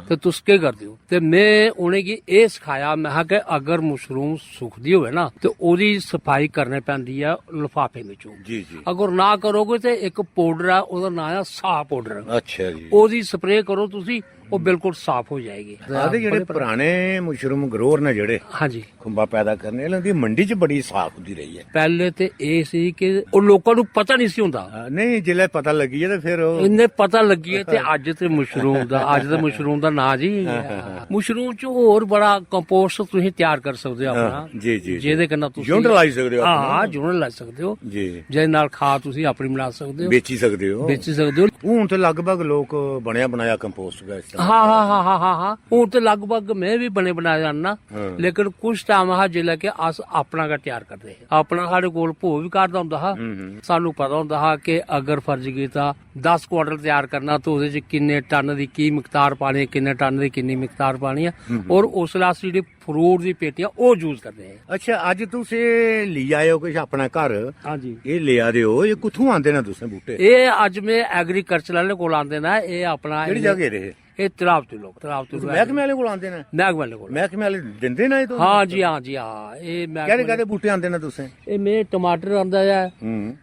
ਤੇ ਤੁਸੀਂ ਕੀ ਕਰਦੇ ਹੋ? ਤੇ ਮੈਂ ਉਹਨੇ ਕੀ ਇਹ ਸਿਖਾਇਆ, ਮੈਂ ਕਿਹਾ ਕਿ ਅਗਰ ਮਸ਼ਰੂਮ ਸੁੱਕਦੀ ਹੋਵੇ ਨਾ ਤੇ ਉਹਦੀ ਸਫਾਈ ਕਰਨੀ ਪੈਂਦੀ ਹੈ ਲਿਫਾਫੇ ਵਿੱਚੋਂ। ਜੀ। ਅਗਰ ਨਾ ਕਰੋਗੇ ਤੇ ਇੱਕ ਪਾਊਡਰ ਆ, ਉਹਦਾ ਨਾਮ ਆ ਸਾਹ ਪਾਊਡਰ। ਅੱਛਾ ਜੀ। ਉਹਦੀ ਸਪਰੇਅ ਕਰੋ ਤੁਸੀਂ, ਉਹ ਬਿਲਕੁਲ ਸਾਫ਼ ਹੋ ਜਾਏਗੀ। ਆਦੇ ਜਿਹੜੇ ਪੁਰਾਣੇ ਮਸ਼ਰੂਮ ਗਰੋਰ ਨੇ ਜਿਹੜੇ ਹਾਂਜੀ ਖੁੰਬਾ ਪੈਦਾ ਕਰਨੇ, ਇਹਨਾਂ ਦੀ ਮੰਡੀ 'ਚ ਬੜੀ ਸਾਫ਼ ਹੁੰਦੀ ਰਹੀ ਹੈ। ਪਹਿਲੇ ਤੇ ਇਹ ਸੀ ਕਿ ਉਹ ਲੋਕਾਂ ਨੂੰ ਪਤਾ ਨਹੀਂ ਸੀ ਹੁੰਦਾ। ਨਹੀਂ, ਜਿਲੇ ਪਤਾ ਲੱਗੀ ਹੈ ਤੇ ਫਿਰ ਉਹ ਇੰਨੇ ਪਤਾ ਲੱਗੀ ਹੈ ਤੇ ਅੱਜ ਤੇ ਮਸ਼ਰੂਮ ਦਾ ਨਾਂ ਜੀ। ਮਸ਼ਰੂਮ ਚ ਹੋਰ ਬੜਾ ਕੰਪੋਸਟ ਤੁਸੀਂ ਤਿਆਰ ਕਰ ਸਕਦੇ ਹੋ ਆਪਣਾ। ਜੀ। ਜਿਹਦੇ ਨਾਲ ਤੁਸੀਂ ਯੂਨਿਟ ਲਾ ਸਕਦੇ ਹੋ। ਹਾਂ, ਯੂਨਿਟ ਲਾ ਸਕਦੇ ਹੋ ਜੀ। ਜਿਹਦੇ ਨਾਲ ਖਾਦ ਤੁਸੀਂ ਆਪਣੀ ਬਣਾ ਸਕਦੇ ਹੋ, ਵੇਚੀ ਸਕਦੇ ਹੋ। ਹੁਣ ਤੇ ਲਗਭਗ ਲੋਕ ਬਣਿਆ ਬਣਾਇਆ ਕੰਪੋਸਟ ਦਾ ਇਸਤੇਮਾਲ। ਹਾਂ ਹੁਣ ਤੇ ਲਗਭਗ ਮੈਂ ਵੀ ਬਣੇ ਬਣਾਇਆ ਜਾਣਾ, ਲੇਕਿਨ ਕੁਛ ਟਾਈਮ ਆ ਜਿਲੇ ਕਿ ਅਸ ਆਪਣਾ ਦਾ ਤਿਆਰ ਕਰਦੇ ਆਪਣਾ। ਸਾਡੇ ਕੋਲ ਭੋ ਵੀ ਕਰਦਾ ਹੁੰਦਾ ਹਾ, ਸਾਨੂੰ ਪਤਾ ਹੁੰਦਾ ਹਾ ਕਿ ਅਗਰ ਫਰਜ਼ ਕੀਤਾ 10 ਕੁਆਂਟਲ ਤਿਆਰ ਕਰਨਾ ਤਾਂ ਉਹਦੇ ਚ ਕਿੰਨੇ ਟਨ ਦੀ ਕੀ ਮਿਕਦਾਰ ਪਾਣੀ, ਕਿੰਨੇ ਟਨ ਦੀ ਕਿੰਨੀ ਮਿਕਦਾਰ ਪਾਣੀ ਹੈ, ਔਰ ਉਸ ਲਈ ਜਿਹੜੀ ਫਰੂਟ ਦੀ ਪੇਟੀਆਂ ਉਹ ਯੂਜ਼ ਕਰਦੇ ਆ। ਅੱਛਾ, ਅੱਜ ਤੁਸੀਂ ਲੈ ਆਏ ਹੋ ਕੁਝ ਆਪਣਾ ਘਰ? ਹਾਂਜੀ। ਇਹ ਲਿਆ ਦਿਓ, ਇਹ ਕਿੱਥੋਂ ਆਂਦੇ ਨੇ ਤੁਸੀਂ ਬੂਟੇ? ਇਹ ਅੱਜ ਮੈਂ ਐਗਰੀਕਲਚਰ ਵਾਲੇ ਕੋਲ ਆਂਦੇ ਨਾ। ਇਹ ਆਪਣਾ ਕਿਹੜੀ ਜਗ੍ਹਾ ਰਹੇ? ਇਹ ਤਲਾਬ ਤੋਂ ਮਹਿਕਮੇ ਵਾਲੇ ਕੋਲ ਆਂਦੇ ਨੇ? ਮਹਿਕਮੇ ਵਾਲੇ ਦਿੰਦੇ ਨੇ? ਹਾਂ ਜੀ। ਇਹ ਕਿਹੜੇ ਬੂਟੇ ਆਂਦੇ ਨੇ ਤੁਸੀਂ? ਇਹ ਮੇ ਟਮਾਟਰ ਆਂਦਾ ਹੈ,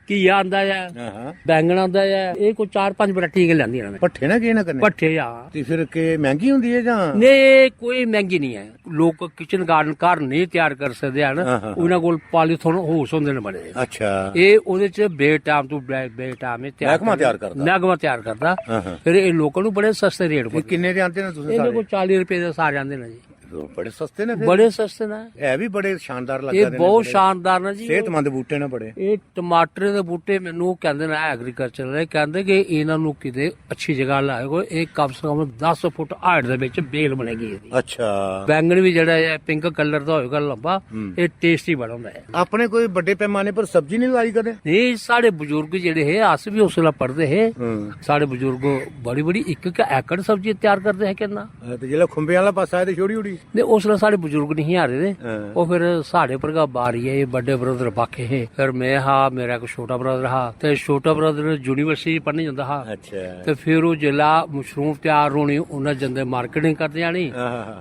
ਘੀਆ ਆਂਦਾ ਹੈ, ਬੈਂਗਣ ਆਂਦਾ ਹੈ। ਇਹ ਕੋਈ 4-5 ਵੈਰਾਈਟੀ ਕੇ ਲੈਂਦੀਆਂ ਨੇ। ਪੱਠੇ ਨਾ ਕੀ ਨਾ ਕਰਨੇ? ਪੱਠੇ ਆ। ਤੇ ਫਿਰ ਕਿ ਮਹਿੰਗੀ ਹੁੰਦੀ ਹੈ ਜਾਂ ਨਹੀਂ? ਕੋਈ ਮਹਿੰਗੀ ਨਹੀਂ ਹੈ। ਲੋਕ ਕਿਚਨ ਗਾਰਡਨ ਘਰ ਨਹੀਂ ਤਿਆਰ ਕਰ ਸਕਦੇ ਹਨ, ਉਹਨਾਂ ਕੋਲ ਪਾਲੀਥੋਨ ਹੋਸ ਹੁੰਦੇ ਨੇ ਬਣੇ। ਅੱਛਾ। ਇਹ ਉਹਦੇ ਚ ਬੇਟਾਮ ਤੋਂ ਬੇਟਾਮ ਮਹਿਕਮਾ ਤਿਆਰ ਕਰਦਾ। ਫਿਰ ਇਹ ਲੋਕਾਂ ਨੂੰ ਬੜੇ ਸਸਤੇ ਰੇਟ। ਕਿੰਨੇ ਦੇ ਆਂਦੇ ਨੇ ਤੁਸੀਂ? ਇਹਦੇ ਕੋਲ 40 ਰੁਪਏ ਦੇ ਸਾਰੇ ਆਂਦੇ ਨੇ ਜੀ। ਬੜੇ ਸਸਤੇ ਨੇ? ਬੜੇ ਸਸਤੇ ਨੇ। ਇਹ ਵੀ ਬੜੇ ਸ਼ਾਨਦਾਰ ਲੱਗਦੇ ਨੇ। ਇਹ ਬਹੁਤ ਸ਼ਾਨਦਾਰ ਨੇ ਜੀ। ਸਿਹਤਮੰਦ ਬੂਟੇ ਨੇ ਬੜੇ। ਇਹ ਟਮਾਟਰ ਦੇ ਬੂਟੇ ਮੈਨੂੰ ਕਹਿੰਦੇ ਨੇ ਐਗਰੀਕਲਚਰ ਵਾਲੇ, ਕਹਿੰਦੇ ਕਿ ਇਹਨਾਂ ਨੂੰ ਕਿਤੇ ਅੱਛੀ ਜਗ੍ਹਾ ਲਾਇਓ। ਇਹ ਕਮ ਸੇ ਕਮ 10 ਫੁੱਟ ਹਾਈਟ ਦੇ ਵਿੱਚ ਬੇਲ ਬਣੇਗੀ ਇਹਦੀ। ਅੱਛਾ। ਬੈਂਗਣ ਵੀ ਜਿਹੜਾ ਹੈ ਪਿੰਕ ਕਲਰ ਦਾ ਹੋਏਗਾ, ਲੰਬਾ। ਇਹ ਟੇਸਟੀ ਬੜਾ ਹੁੰਦਾ ਹੈ। ਆਪਣੇ ਕੋਈ ਵੱਡੇ ਪੈਮਾਨੇ ਪਰ ਸਬਜ਼ੀ ਨਹੀਂ ਲਾਈ ਕਦੇ? ਨਹੀਂ, ਸਾਡੇ ਬਜ਼ੁਰਗ ਜਿਹੜੇ ਹੈ ਅਸ ਵੀ ਉਸ ਵੇਲੇ ਪੜਦੇ ਹੈ। ਸਾਡੇ ਬਜ਼ੁਰਗ ਬੜੀ 1 ਏਕੜ ਸਬਜ਼ੀ ਤਿਆਰ ਕਰਦੇ ਹੈ ਕਿੰਨਾ। ਤੇ ਜਿਹੜਾ ਖੁੰਬੇ ਵਾਲਾ ਪਾਸਾ ਹੈ ਤੇ ਛੋਟੀ ਛੋਟੀ ਨੇ ਉਸ ਵੇਲੇ ਸਾਡੇ ਬਜ਼ੁਰਗ ਨਹੀਂ ਆ ਰਹੇ। ਉਹ ਫਿਰ ਸਾਡੇ ਪਰਗਾ ਬਾਰੀ ਹੈ, ਵੱਡੇ ਬ੍ਰਦਰ ਬਾਕੇ ਹੈ। ਫਿਰ ਮੈਂ ਮੇਰਾ ਇੱਕ ਛੋਟਾ ਬ੍ਰਦਰ ਹਾ, ਤੇ ਛੋਟਾ ਬ੍ਰਦਰ ਯੂਨੀਵਰਸਿਟੀ ਪੜ੍ਹਨ ਜਾਂਦਾ ਹਾ। ਤੇ ਫਿਰ ਉਹ ਜਿਹੜਾ ਮਸ਼ਰੂਮ ਤਿਆਰ ਹੋਣੀ, ਉਹਨਾਂ ਜੰਦੇ ਮਾਰਕੀਟਿੰਗ ਕਰਦੇ ਜਾਣੀ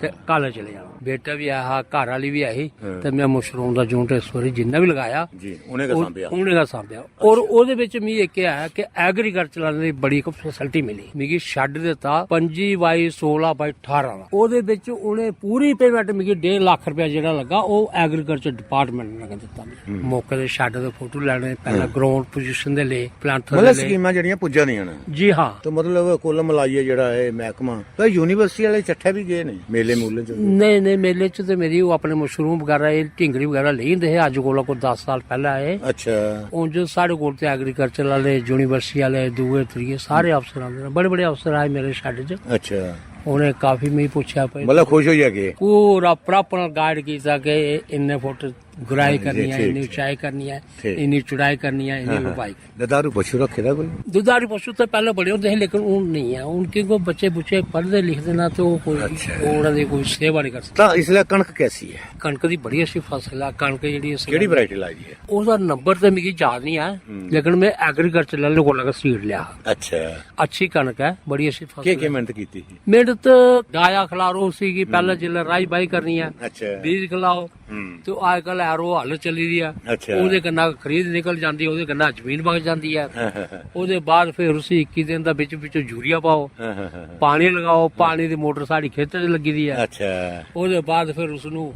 ਤੇ ਕਾਲੇ ਚਲੇ ਜਾਣਾ। ਬੇਟਾ ਵੀ ਆਇਆ, ਘਰ ਵਾਲੀ ਵੀ ਆਈ, ਤੇ ਮੈਂ ਮਸ਼ਰੂਮ ਦਾ ਜੂੰਟ ਇਸ ਵਾਰੀ ਜਿੰਨਾ ਵੀ ਲਗਾਇਆ ਉਹਨੇ ਸਾਂਭਿਆ। ਔਰ ਉਹਦੇ ਵਿੱਚ ਮੈਂ ਇੱਕ ਆਇਆ ਕਿ ਐਗਰੀਕਲਚਰ ਵਾਲਿਆਂ ਦੀ ਬੜੀ ਇੱਕ ਫੈਸਿਲਿਟੀ ਮਿਲੀ। ਮੈਨੂੰ ਛੱਡ ਦਿੱਤਾ 25/16/18 ਦਾ। ਉਹਦੇ ਵਿੱਚ ਉਹਨੇ ਪੂਰੀ ਪੇਮੈਂਟ ਮੈਨੂੰ 1.5 ਲੱਖ ਰੁਪਇਆ ਜਿਹੜਾ ਲੱਗਾ ਉਹ ਐਗਰੀਕਲਚਰ ਡਿਪਾਰਟਮੈਂਟ ਨੇ ਦਿੱਤਾ। ਮੌਕੇ ਦੇ ਛੱਡ ਦੇ ਫੋਟੋ ਲੈਣੇ, ਪਹਿਲਾਂ ਗਰਾਊਂਡ ਪੋਜੀਸ਼ਨ ਦੇ ਲਈ, ਪਲਾਂਟਰ ਦੇ ਲਈ ਸਕੀਮਾਂ ਜਿਹੜੀਆਂ ਪੁੱਜਾ ਨਹੀਂ ਆਣਾ। ਜੀ ਹਾਂ। ਤਾਂ ਮਤਲਬ ਕੁੱਲ ਮਿਲਾਈਏ ਜਿਹੜਾ ਇਹ ਮਹਿਕਮਾ ਤਾਂ ਯੂਨੀਵਰਸਿਟੀ ਵਾਲੇ ਚੱਠੇ ਵੀ ਗਏ ਨੇ ਮੇਲੇ ਮੂਲੇ ਚ? ਨਹੀਂ, ਮੇਲੇ ਚ ਤੇ ਮੇਰੀ ਉਹ ਆਪਣੇ ਮਸ਼ਰੂਮ ਵਗੈਰਾ, ਇਹ ਢਿੰਗਰੀ ਵਗੈਰਾ ਲੈ ਜਾਂਦੇ ਹੈ। ਅੱਜ ਕੋਲ ਕੋਈ 10 ਸਾਲ ਪਹਿਲਾਂ ਆਏ। ਅੱਛਾ। ਉਂਝ ਸਾਡੇ ਕੋਲ ਤੇ ਐਗਰੀਕਲਚਰ ਵਾਲੇ, ਯੂਨੀਵਰਸਿਟੀ ਵਾਲੇ, ਦੂਏ ਤਰੀਏ ਸਾਰੇ ਅਫਸਰ ਆਉਂਦੇ ਨੇ। ਬੜੇ ਅਫਸਰ ਆਏ ਮੇਰੇ ਛੱਡ ਚ। ਅੱਛਾ। ਉਹਨੇ ਕਾਫੀ ਮੈਂ ਪੁੱਛਿਆ, ਮਤਲਬ ਖੁਸ਼ ਹੋ ਜਾਗੇ। ਪੂਰਾ ਪ੍ਰੋਪਰ ਗਾਈਡ ਕੀਤਾ ਕਿ ਇੰਨੇ ਫੁੱਟ ਗੁਰਾਈ ਕਰਨੀ ਹੈ, ਇੰਨੀ ਉਚਾਈ ਕਰਨੀ ਹੈ, ਇੰਨੀ ਚੁੜਾਈ ਕਰਨੀ ਹੈ, ਇੰਨੀ ਲੰਬਾਈ। ਦੁਧਾਰੂ ਪਸ਼ੂ ਰੱਖੇ ਦਾ ਕੋਈ? ਦੁਧਾਰੂ ਪਸ਼ੂ ਤਾਂ ਪਹਿਲਾਂ ਬੜੇ ਹੁੰਦੇ ਸੀ, ਲੇਕਿਨ ਉਹ ਨਹੀਂ ਹੈ। उनके को बच्चे बुच्चे पढ़ते लिखते ना तो कोई ਉਹਨਾਂ कोई सेवा नहीं कर सकता। ਤਾਂ ਇਸ ਲਈ ਕਣਕ ਕੈਸੀ ਹੈ? ਕਣਕ ਦੀ ਬੜੀ ਅੱਛੀ ਫਸਲ ਹੈ। ਕਣਕ ਜਿਹੜੀ ਕਿਹੜੀ ਵੈਰਾਈਟੀ ਲਾਈ ਹੈ? ਉਹਦਾ ਨੰਬਰ ਤਾਂ ਮੈਨੂੰ ਯਾਦ ਨਹੀਂ ਹੈ, ਲੇਕਿਨ ਮੈਂ ਐਗਰੀਕਲਚਰ ਵਾਲੇ ਕੋਲ ਲਗਾ ਸੀਡ ਲਿਆ। ਅੱਛਾ। ਅੱਛੀ ਕਣਕ ਹੈ, ਬੜੀ ਅੱਛੀ ਫਸਲ। ਕੀ ਮਿਹਨਤ ਕੀਤੀ? ਮਿਹਨਤ ਡਾਇਆ ਖਲਾਰੋ ਸੀਗੀ ਪਹਿਲਾਂ, ਜਿੱਲੇ ਰਾਈ ਬਾਈ ਕਰਨੀ ਹੈ, ਬੀਜ ਖਲਾਓ। ਤੇ ਅੱਜ ਕੱਲ ਐਰੋ ਹਲ ਚੱਲੀ ਦੀ ਆ, ਉਹਦੇ ਕੰਨਾ ਖਰੀਦ ਨਿਕਲ ਜਾਂਦੀ, ਉਹਦੇ ਕੰਨਾ ਜ਼ਮੀਨ ਵਗ ਜਾਂਦੀ ਹੈ। ਉਹਦੇ ਬਾਅਦ ਫਿਰ ਉਸੇ 21 ਦਿਨ ਦਾ ਵਿੱਚ ਯੂਰੀਆ ਪਾਓ, ਪਾਣੀ ਲਗਾਓ। ਪਾਣੀ ਦੀ ਮੋਟਰ ਸਾਡੀ ਖੇਤਾਂ 'ਚ ਲੱਗੀ ਦੀ ਹੈ। ਅੱਛਾ। ਉਹਦੇ ਬਾਅਦ ਫਿਰ ਉਸਨੂੰ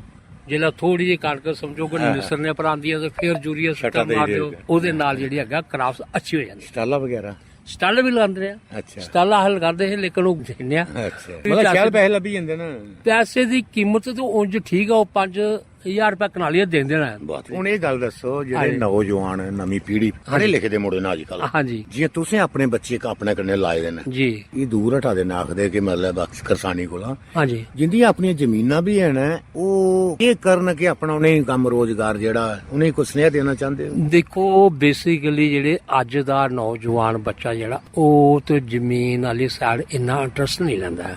ਜਿਹੜਾ ਥੋੜੀ ਜਿਹੀ ਕਣਕ ਸਮਝੋ ਕਿ ਨਿਸਰਨੇ ਪਰ ਆਉਂਦੀ ਹੈ ਤੇ ਫਿਰ ਯੂਰੀਆ ਸਟਾ ਮਾਰ ਦਿਓ, ਉਹਦੇ ਨਾਲ ਜਿਹੜੀ ਹੈਗਾ ਕ੍ਰਾਪਸ ਅੱਛੀ ਹੋ ਜਾਂਦੀ। ਸਟਾਲਾ ਵਗੈਰਾ ਸਟਾਲ ਵੀ ਲਗਾਉਂਦੇ ਆ, ਅੱਛਾ ਸਟਾਲਾ ਹਲ ਕਰਦੇ ਹੈ ਲੇਕਿਨ ਉਹ ਦੇਖਦੇ ਆ ਅੱਛਾ ਮਤਲਬ ਸ਼ਾਇਦ ਪੈਸੇ ਲੱਭੀ ਜਾਂਦੇ ਨਾ। ਪੈਸੇ ਦੀ ਕੀਮਤ ਤੇ ਉਂਝ ਠੀਕ ਆ, ਉਹ 5000 ਰੁਪਏ ਕਨਾਲੀਆ ਦੇ ਦੇਣਾ। ਹੁਣ ਇਹ ਗੱਲ ਦੱਸੋ ਜਿਹੜੇ ਨੌਜਵਾਨ ਨਵੀਂ ਪੀੜ੍ਹੀ ਪੜ੍ਹੇ ਲਿਖੇ ਦੇ ਮੁੰਡੇ ਨੇ ਅੱਜ ਕੱਲ, ਹਾਂਜੀ ਜੇ ਤੁਸੀਂ ਆਪਣੇ ਬੱਚੇ ਆਪਣੇ ਕੰਨੇ ਲਾਏ ਦੇ ਨੇ ਜੀ, ਇਹ ਦੂਰ ਹਟਾ ਦੇ ਨਾ ਆਖਦੇ ਕਿ ਮਤਲਬ ਕਿਸਾਨੀ ਕੋਲ ਹਾਂਜੀ ਜਿੰਦੀਆਂ ਆਪਣੀਆਂ ਜ਼ਮੀਨਾਂ ਵੀ ਹਨ ਉਹ ਇਹ ਕਰਨ ਕਿ ਆਪਣਾ ਉਹਨੇ ਕੰਮ ਰੋਜ਼ਗਾਰ ਜਿਹੜਾ ਉਹਨੇ ਕੋਈ ਸੁਨੇਹਾ ਦੇਣਾ ਚਾਹੁੰਦੇ ਹੋ? ਦੇਖੋ ਬੇਸਿਕਲੀ ਜਿਹੜੇ ਅੱਜ ਦਾ ਨੌਜਵਾਨ ਬੱਚਾ ਜਿਹੜਾ ਉਹ ਤੇ ਜ਼ਮੀਨ ਵਾਲੀ ਸਾਈਡ ਇੰਨਾ ਇੰਟਰਸਟ ਨਹੀਂ ਲੈਂਦਾ,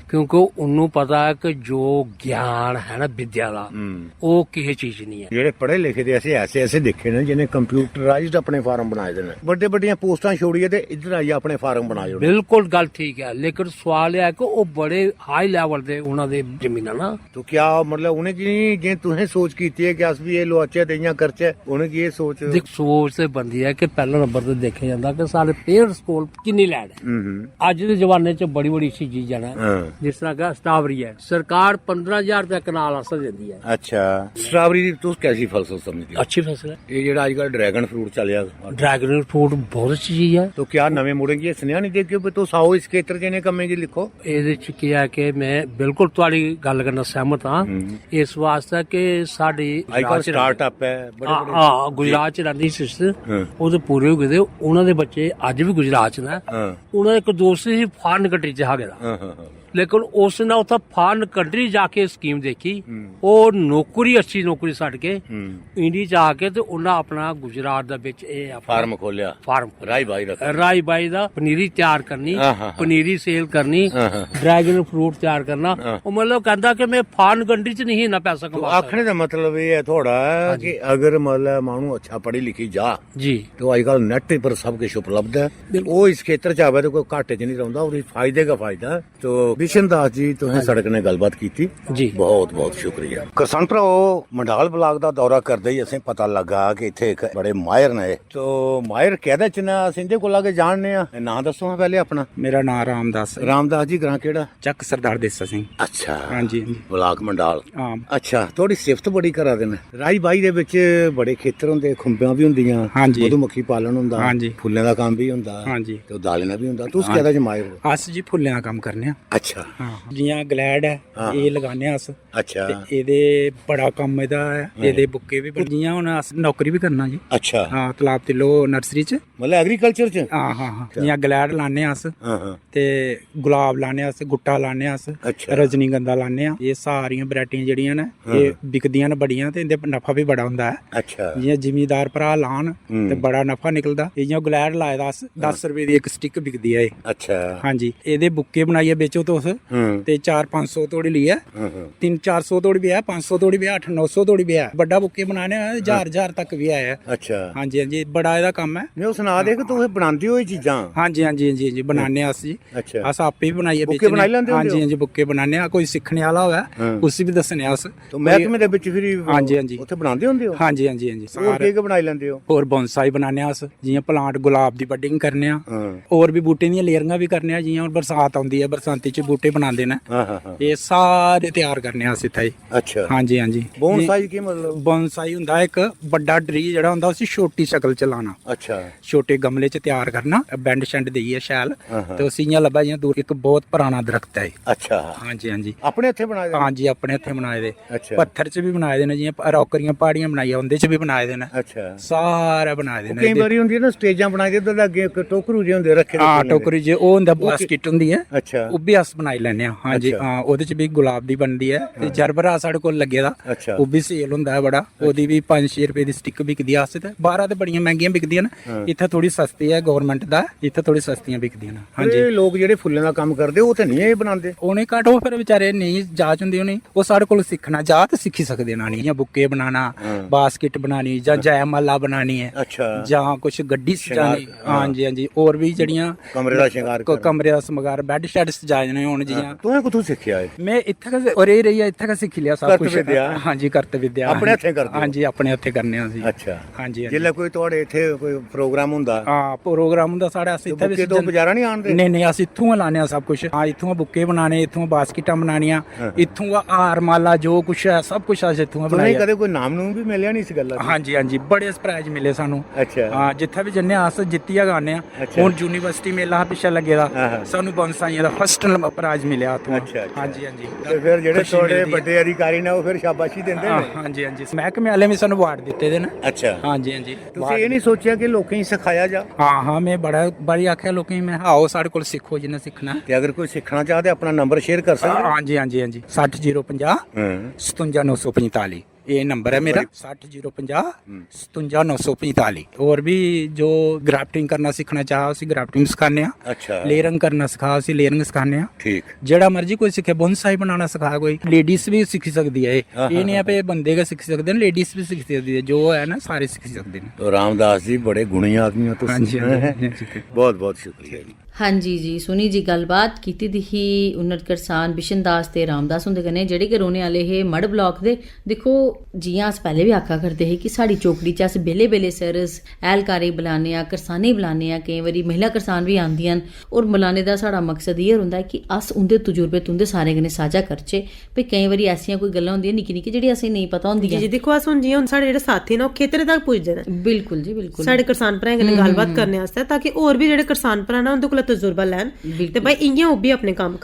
ਕਿਉਂਕਿ ਉਹਨੂੰ ਪਤਾ ਹੈ ਕਿ ਜੋ ਗਿਆਨ ਹੈ ਨਾ ਵਿਦਿਆ ਦਾ ਉਹ ਕਿਸੇ ਚੀਜ਼ ਨਹੀਂ ਹੈ। ਜਿਹੜੇ ਪੜ੍ਹੇ ਲਿਖੇ ਦੇ ਐਸੇ ਦੇਖੇ ਨੇ ਜਿਹਨੇ ਕੰਪਿਊਟਰਾਈਜ਼ਡ ਆਪਣੇ ਫਾਰਮ ਬਣਾਏ ਦੇ ਨੇ, ਵੱਡੀਆਂ ਪੋਸਟਾਂ ਛੋੜੀਏ ਤੇ ਇੱਧਰ ਆਈਏ ਆਪਣੇ ਫਾਰਮ ਬਣਾਏ। ਬਿਲਕੁਲ ਗੱਲ ਠੀਕ ਹੈ, ਲੇਕਿਨ ਸਵਾਲ ਇਹ ਹੈ ਕਿ ਉਹ ਬੜੇ ਹਾਈ ਲੈਵਲ ਦੇ ਉਹਨਾਂ ਦੇ ਜ਼ਮੀਨਾਂ ਨਾ तो क्या मतलब उन्हें की जे तुहें सोच की थी कि अस भी ये लोचे ते इयां करचे, उन्हें की ये सोच ਦੇਖ ਸੋਚ ਤੇ ਬੰਦੀ ਹੈ ਕਿ ਪਹਿਲਾ ਨੰਬਰ ਤੇ ਦੇਖਿਆ ਜਾਂਦਾ ਕਿ ਸਾਡੇ ਪੇਰੈਂਟਸ ਕੋਲ ਕਿੰਨੀ ਲੈਂਡ ਹੈ। ਅੱਜ ਦੇ ਜ਼ਮਾਨੇ 'ਚ ਬੜੀ ਬੜੀ ਅੱਛੀ ਚੀਜ਼ ਹੈ, ਜਿਸ ਤਰ੍ਹਾਂ ਕਿ ਸਟ੍ਰਾਬੇਰੀ ਹੈ, ਸਰਕਾਰ 15000 ਰੁਪਏ ਕਨਾਲ ਵਾਸਤੇ ਦਿੰਦੀ ਹੈ। अच्छा स्ट्रॉबेरी दी तुस कैसी फसल समझदी हो? अच्छी फसल है। ये जेड़ा आजकल ड्रैगन फ्रूट चलिया ड्रैगन फ्रूट बहुत अच्छी चीज है। तो क्या नवे मुड़ेंगे ये सुनिया नहीं देखियो भी तुस आओ इस खेतर च ने कम्मे जी लिखो। ਇਹਦੇ ਚ ਕੀ ਹੈ ਕਿ ਮੈਂ ਬਿਲਕੁਲ ਤੁਹਾਡੀ ਗੱਲ ਕਰਨਾ ਸਹਿਮਤ ਹਾਂ, ਇਸ ਵਾਸਤੇ ਕਿ ਸਾਡੀ आजकल स्टार्टअप है बड़े बड़े ਹਾਂ ਗੁਜਰਾਤ ਚ ਰਹਿੰਦੀ ਸਿਸਟਰ, ਉਹਦੇ ਪੂਰੇ ਹੋ ਗਏ, ਉਹਨਾਂ ਦੇ ਬੱਚੇ ਅੱਜ ਵੀ ਗੁਜਰਾਤ ਚ ਨੇ। ਉਹਨਾਂ ਦਾ ਇੱਕ ਦੋਸਤ ਸੀ ਫਾਰਨ ਕੰਟਰੀ ਚ ਹੈਗਾ, ਲੇਕਿਨ ਉਸ ਨੇ ਉੱਥੇ ਫਾਰਨ ਕੰਟਰੀ ਜਾ ਕੇ ਸਕੀਮ ਦੇਖੀ, ਉਹ ਨੌਕਰੀ ਅੱਛੀ ਨੌਕਰੀ ਛੱਡ ਕੇ ਇੰਡੀਆ ਚ ਆ ਕੇ ਤੇ ਉਹਨਾਂ ਆਪਣਾ ਗੁਜਰਾਤ ਦੇ ਵਿੱਚ ਇਹ फार्म खोलिया, ਫਾਰਮ राई भाई ਦਾ ਪਨੀਰੀ ਤਿਆਰ ਕਰਨੀ, ਪਨੀਰੀ ਸੇਲ ਕਰਨੀ, ਡਰੈਗਨ ਫਰੂਟ ਤਿਆਰ ਕਰਨਾ। ਉਹ ਮਤਲਬ ਕਹਿੰਦਾ ਕਿ ਮੈਂ ਫਾਰਨ ਕੰਟਰੀ ਚ ਨਹੀਂ ਇੰਨਾ ਪੈਸਾ तो ਕਮਾ आखने का मतलब ये है थोड़ा कि अगर मतलब मानू अच्छा पढ़ी लिखी जा जी, तो आजकल नेट पर सब कुछ उपलब्ध है, वो इस खेतर च आवे तो कोई घाटे च नहीं रहंदा, और फायदे का फायदा। तो बिशन दास जी तुसें सड़क ने गलबात की जी, बहुत बहुत शुक्रिया। किसान भराओ मंडाल ब्लाक दा दौरा करदे ही असें पता लगा कि इत्थे एक बड़े माहिर ने, तो माहिर कहदे च ना असें इंदे कोल आके जानने आ। नाम दसो हां पहले अपना। मेरा नाम रामदास है। रामदास जी ग्रां केड़ा? ਚੱਕ ਸਰਦਾਰ ਦੇਸਾ ਸਿੰਘ। अच्छा हाँ जी हाँ जी। ब्लाक मंडाल। हाँ अच्छा थोड़ी सिफत बड़ी करा दे ने। राई बाई दे विच बड़े खेतर हुंदे, खुंबियां भी हुंदियां, हाँ जी। मधुमक्खी पालन हुंदा, हाँ जी। फुल्लें दा काम भी हुंदा, हाँ जी। ते दालें दा भी हुंदा। तुस कहदा जी माहिर हो? अस जी फुल्लें दा कम्म करने आ। अच्छा हाँ जियां ग्लैड है हाँ। ये लगाने आ अस, अच्छा ते एदे बड़ा कम्म एदा है, एदे बुक्के भी जियां हुन अस नौकरी भी करना जी। अच्छा हाँ तलाब तिलो नर्सरी च। मतलब एग्रीकल्चर च? हाँ हाँ हाँ जियां ग्लैड लाने आ अस, ते गुलाब लाने अस, गुट्टा लाने अस, अच्छा। रजनीगंधा लाने आ। ये सारियां वैरायटियां जेहड़ियां ने ये बिकदियां ने बड़ियां, ते इंदे नफा भी बड़ा हुंदा है। अच्छा जियां जिमीदार भरा लान ते बड़ा नफा निकलदा। जियां ग्लैड लाए दा अस 10 रुपए दी एक स्टिक बिकदी है। अच्छा हाँ जी एदे बुक्के बनाइयै बेचो तुस ते 400-500 तोड़ी लिया, 300-400 तोड़ी भी है, 500 तोड़ी भी है, 800-900 तोड़ी भी है। बड़ा बुक्के बनाने 1000 तक भी है। अच्छा हाँ जी बड़ा एदा कम है। मैं सुना दे कि तुस बनांदे हो ये चीजां? हाँ जी बनाने अस जी। अच्छा अस आपे भी बनाइयै बुक्के बनाई लैंदे हाँ हो? जी बुक्के बनाने आ। कोई सिक्खने वाला होवे उसी भी दस्सने अस। तो महकमे दे विच फिर हाँ जी उत्थे बनांदे हुंदे हो? हाँ जी और केक बनाई लैंदे हो? और बोनसाई बनाने अस, जियां प्लांट गुलाब दी बडिंग करने आ, और भी बूटे दी लेयरिंगां भी करने आ। जियां बरसात आउंदी है, बरसांती च बूटे बनांदे ने, ये सारे तैयार करने अस इत्थे ही। अच्छा हाँ जी बोनसाई की मतलब? बोनसाई हुंदा इक बड्डा ट्री जेहड़ा हुंदा उसी छोटी शकल च लाना। अच्छा छोटे गमले च तैयार करना, बेंड शेंड देइयै शैल, ते उसी इयां लब्भा जियां दूर एक बहुत पुराना दरख्त है। अच्छा हाँ जी अपने हत्थे बनाए दे? हाँ जी अपने हत्थे बनाए दे। अच्छा पत्थर च भी बनाए दे ने, जियां रौकरियां पहाड़ियां बनाई उंदे च भी बनाए दे ने। अच्छा सारे बनाए दे ने। कई बारी हुंदी है ना स्टेजां बनाई दे, ते अगे इक टोकरू जे हुंदे रखे। हाँ टोकरी जे ओ हुंदा बास्केट हुंदी है। अच्छा ਉਹ ਵੀ ਅਸ ਬਣਾਈ ਲੈਨੇ ਆ। हाँ जी हाँ ਉਹਦੇ ਚ ਵੀ ਗੁਲਾਬ ਦੀ ਬਣਦੀ ਹੈ, ਤੇ ਜਰਬਰਾ ਸਾਡੇ ਕੋਲ ਲੱਗੇ ਦਾ, ਅੱਛਾ ਉਹ ਵੀ ਸੇਲ ਹੁੰਦਾ ਹੈ ਬੜਾ। ਉਹਦੀ ਵੀ 5-6 ਰੁਪਏ ਦੀ ਸਟਿਕ ਵਿਕਦੀ ਆ। ਤੇ ਬਾਹਰ ਤੇ ਬੜੀਆਂ ਮਹਿੰਗੀਆਂ ਵਿਕਦੀਆਂ ਨੇ, ਇੱਥੇ ਥੋੜੀ ਸਸਤੀ ਹੈ ਗਵਰਨਮੈਂਟ ਦਾ, ਇੱਥੇ ਥੋੜੀ ਸਸਤੀਆਂ ਵਿਕਦੀਆਂ ਨੇ। हाँ जी ਲੋਕ ਜਿਹੜੇ ਫੁੱਲਾਂ ਦਾ ਕੰਮ ਕਰਦੇ ਉਹ ਤੇ ਨਹੀਂ ਇਹ ਬਣਾਉਂਦੇ? ਉਹਨੇ ਘੱਟ ਉਹ ਫਿਰ ਵਿਚਾਰੇ ਨਹੀਂ ਜਾਚ ਹੁੰਦੀ ਉਹਨੇ, ਉਹ ਸਾਡੇ ਕੋਲ ਸਿੱਖਣਾ ਜਾ ਤੇ ਸਿੱਖੀ ਸਕਦੇ ਨਾ, ਨਹੀਂ ਜਾਂ ਬੁੱਕੇ ਬਣਾਣਾ, ਬਾਸਕਟ ਬਣਾਣੀ, ਜਾਂ ਜੈਮਾਲਾ ਬਣਾਣੀ ਹੈ, ਅੱਛਾ ਜਾਂ ਕੁਝ ਗੱਡੀ ਸਜਾਣੀ। हाँ जी ਹੋਰ ਵੀ ਜਿਹੜੀਆਂ ਕਮਰੇ ਦਾ ਸ਼ਿੰਗਾਰ ਕਮਰੇ ਦਾ ਸਮਗਾਰ, ਬੈੱਡ ਸ਼ੈਡ ਸਜਾਣੇ ਹੁਣ ਜੀਆਂ ਤੂੰ ਕਿੱਥੋਂ ਸਿੱਖਿਆ ਇਹ? ਮੈਂ ਇੱਥੇ ਕਾ ਔਰ ਇਹ ਰਹੀ ਇੱਥੇ ਕਾ ਸਿੱਖ ਲਿਆ ਸਭ ਕੁਝ। ਹਾਂਜੀ ਕਰਤ ਵਿਦਿਆ ਆਪਣੇ ਹੱਥੇ ਕਰਦੇ? ਹਾਂਜੀ ਆਪਣੇ ਹੱਥੇ ਕਰਨੇ ਆ ਅਸੀਂ। ਅੱਛਾ ਹਾਂਜੀ ਜਿੱਲੇ ਕੋਈ ਤੁਹਾਡੇ ਇੱਥੇ ਕੋਈ ਪ੍ਰੋਗਰਾਮ ਹੁੰਦਾ? ਹਾਂ ਪ੍ਰੋਗਰਾਮ ਹੁੰਦਾ ਸਾਡੇ ਅਸੀਂ ਇੱਥੇ ਵੀ ਤੋਂ ਬਾਜ਼ਾਰਾਂ ਨਹੀਂ ਆਉਂਦੇ? ਨਹੀਂ ਅਸੀਂ ਇੱਥੋਂ ਲਾਣੇ ਆ ਸਭ ਕੁਝ। ਹਾਂ ਇੱਥੋਂ ਬੁੱਕੇ ਬਣਾਣੇ, ਇੱਥੋਂ ਬਾਸਕਟਾਂ ਬਣਾਣੀਆਂ, ਇੱਥੋਂ ਹਾਰ ਮਾਲਾ ਜੋ ਕੁਝ ਹੈ ਸਭ ਕੁਝ ਅਸੀਂ ਇੱਥੋਂ ਬਣਾਇਆ। ਕਦੇ ਕੋਈ ਨਾਮ ਨੂੰ ਵੀ ਮਿਲਿਆ ਨਹੀਂ ਇਸ ਗੱਲ ਦਾ? ਹਾਂਜੀ ਬੜੇ ਪ੍ਰਾਈਜ਼ ਮਿਲੇ ਸਾਨੂੰ। ਅੱਛਾ ਹਾਂ ਜਿੱਥੇ ਵੀ ਜੰਨੇ ਆਸ ਜਿੱਤੀਆਂ ਗਾਣੇ ਆ। ਹੁਣ ਯੂਨੀਵਰਸਿਟੀ ਮੇਲਾ ਪਿੱਛੇ ਲੱਗੇਦਾ ਸਾਨੂੰ ਬੰਸਾਈਆਂ ਦਾ ਫਸਟ ਪ੍ਰਾਈਜ਼ ਮਿਲਿਆ ਉੱਥੋਂ। ਹਾਂਜੀ ਤੇ ਫਿਰ ਜਿਹੜੇ ਤੁਹਾਡੇ ਵੱਡੇ ਅਧਿਕਾਰੀ ਨੇ ਉਹ ਫਿਰ ਸ਼ਾਬਾਸ਼ੀ ਦਿੰਦੇ ਨੇ? ਹਾਂਜੀ ਮਹਿਕਮੇ ਵਾਲੇ ਵੀ ਸਾਨੂੰ ਅਵਾਰਡ ਦਿੱਤੇ ਦੇ ਨੇ। ਅੱਛਾ ਹਾਂਜੀ ਤੁਸੀਂ ਇਹ ਨਹੀਂ ਸੋਚਿਆ ਕਿ ਲੋਕਾਂ ਨੂੰ ਸਿਖਾਇਆ ਜਾ? ਹਾਂ ਮੈਂ ਬੜੀ ਆਖਿਆ ਲੋਕਾਂ ਨੂੰ, ਮੈਂ ਆਓ ਸਾਡੇ ਕੋਲ ਸਿੱਖੋ ਜਿੰਨਾ ਸਿੱਖਣਾ। ਤੇ ਅਗਰ ਕੋਈ ਸਿੱਖਣਾ ਚਾਹਦੇ ਆਪਣਾ ਨੰਬਰ ਸ਼ੇਅਰ ਕਰ ਸਕਦੇ? ਹਾਂਜੀ 60050 57945 ਇਹ ਨੰਬਰ ਹੈ ਮੇਰਾ। 60050 57945। ਹੋਰ ਵੀ ਜੋ ਗ੍ਰਾਫਟਿੰਗ ਕਰਨਾ ਸਿੱਖਣਾ ਚਾਹ ਅਸੀਂ ਗ੍ਰਾਫਟਿੰਗ ਸਿਖਾਉਂਦੇ ਆ। ਅੱਛਾ ਲੇਅਰਿੰਗ ਕਰਨਾ ਸਿਖਾ ਅਸੀਂ ਲੇਅਰਿੰਗ ਸਿਖਾਉਂਦੇ ਆ। ਠੀਕ ਜਿਹੜਾ ਮਰਜੀ ਕੋਈ ਸਿੱਖੇ, ਬੋਨਸਾਈ ਬਣਾਉਣਾ ਸਿਖਾ ਕੋਈ। ਲੇਡੀਜ਼ ਵੀ ਸਿੱਖ ਸਕਦੀ ਹੈ ਇਹ ਨਹੀਂ ਆਪੇ ਬੰਦੇ का ਸਿੱਖ ਸਕਦੇ ਨੇ, ਲੇਡੀਜ਼ ਵੀ ਸਿੱਖ ਸਕਦੀ ਹੈ, ਜੋ ਹੈ ਨਾ ਸਾਰੇ ਸਿੱਖ ਸਕਦੇ ਨੇ। तो रामदास जी बड़े गुणी आदमी हो ਤੁਸੀਂ। ਬਹੁਤ ਬਹੁਤ ਸ਼ੁਕਰੀਆ ਜੀ। ਹਾਂਜੀ ਜੀ ਸੁਣੀ ਜੀ ਗੱਲਬਾਤ ਕੀਤੀ ਦੀ ਹੀ ਉਨਤ ਕਿਸਾਨ ਬਿਸ਼ਨ ਦਾਸ ਤੇ ਰਾਮਦਾਸ ਹੁੰਦੇ ਕਨੇ ਜਿਹੜੇ ਕਿ ਰੋਣੇ ਵਾਲੇ ਹੈ ਮੜ ਬਲਾਕ ਦੇ। ਦੇਖੋ ਜੀਆਂ ਅਸ ਪਹਿਲੇ ਵੀ ਆਖਾ ਕਰਦੇ ਹੈ ਕਿ ਸਾਡੀ ਚੋਕੜੀ ਚ ਅਸ ਬੇਲੇ ਸਰਸ ਐਲਕਾਰੀ ਬੁਲਾਨੇ ਆ, ਕਿਸਾਨੀ ਬੁਲਾਨੇ ਆ, ਕਈ ਵਾਰੀ ਮਹਿਲਾ ਕਿਸਾਨ ਵੀ ਆਉਂਦੀਆਂ ਔਰ ਬੁਲਾने ਦਾ ਸਾਡਾ ਮਕਸਦ ਇਹ ਹੁੰਦਾ ਕਿ ਅਸ ਉਹਦੇ ਤਜਰਬੇ ਤੁੰਦੇ ਸਾਰੇ ਕਨੇ ਸਾਂਝਾ ਕਰਚੇ। ਵੀ ਕਈ ਵਾਰੀ ਐਸੀਆਂ ਕੋਈ ਗੱਲਾਂ ਹੁੰਦੀਆਂ ਨਿੱਕੀ ਜਿਹੜੀ ਅਸੀਂ ਨਹੀਂ ਪਤਾ ਹੁੰਦੀਆਂ। ਜੀ ਦੇਖੋ ਅਸ ਹੁਣ ਜੀ ਹੁਣ ਸਾਡੇ ਜਿਹੜੇ ਸਾਥੀ ਨੇ ਉਹ ਖੇਤਰ ਤੱਕ ਪੁੱਜਦੇ ਨੇ। ਬਿਲਕੁਲ ਜੀ ਬਿਲਕੁਲ ਸਾਡੇ ਕਿਸਾਨ ਭਰਾ ਕਨੇ ਗੱਲਬਾਤ ਕਰਨੇ ਵਾਸਤੇ ਤਾਂ ਕਿ ਹੋਰ ਵੀ ਜਿਹੜੇ ਕਿਸਾਨ ਭਰਾ ਨੇ ਉਹਦੇ ਕੋਲ ਤਜਰਬਾ ਲੈਣ ਤੇ ਭਾਈ ਇੰਆਂ ਉਹ ਵੀ ਆਪਣੇ ਕੰਮ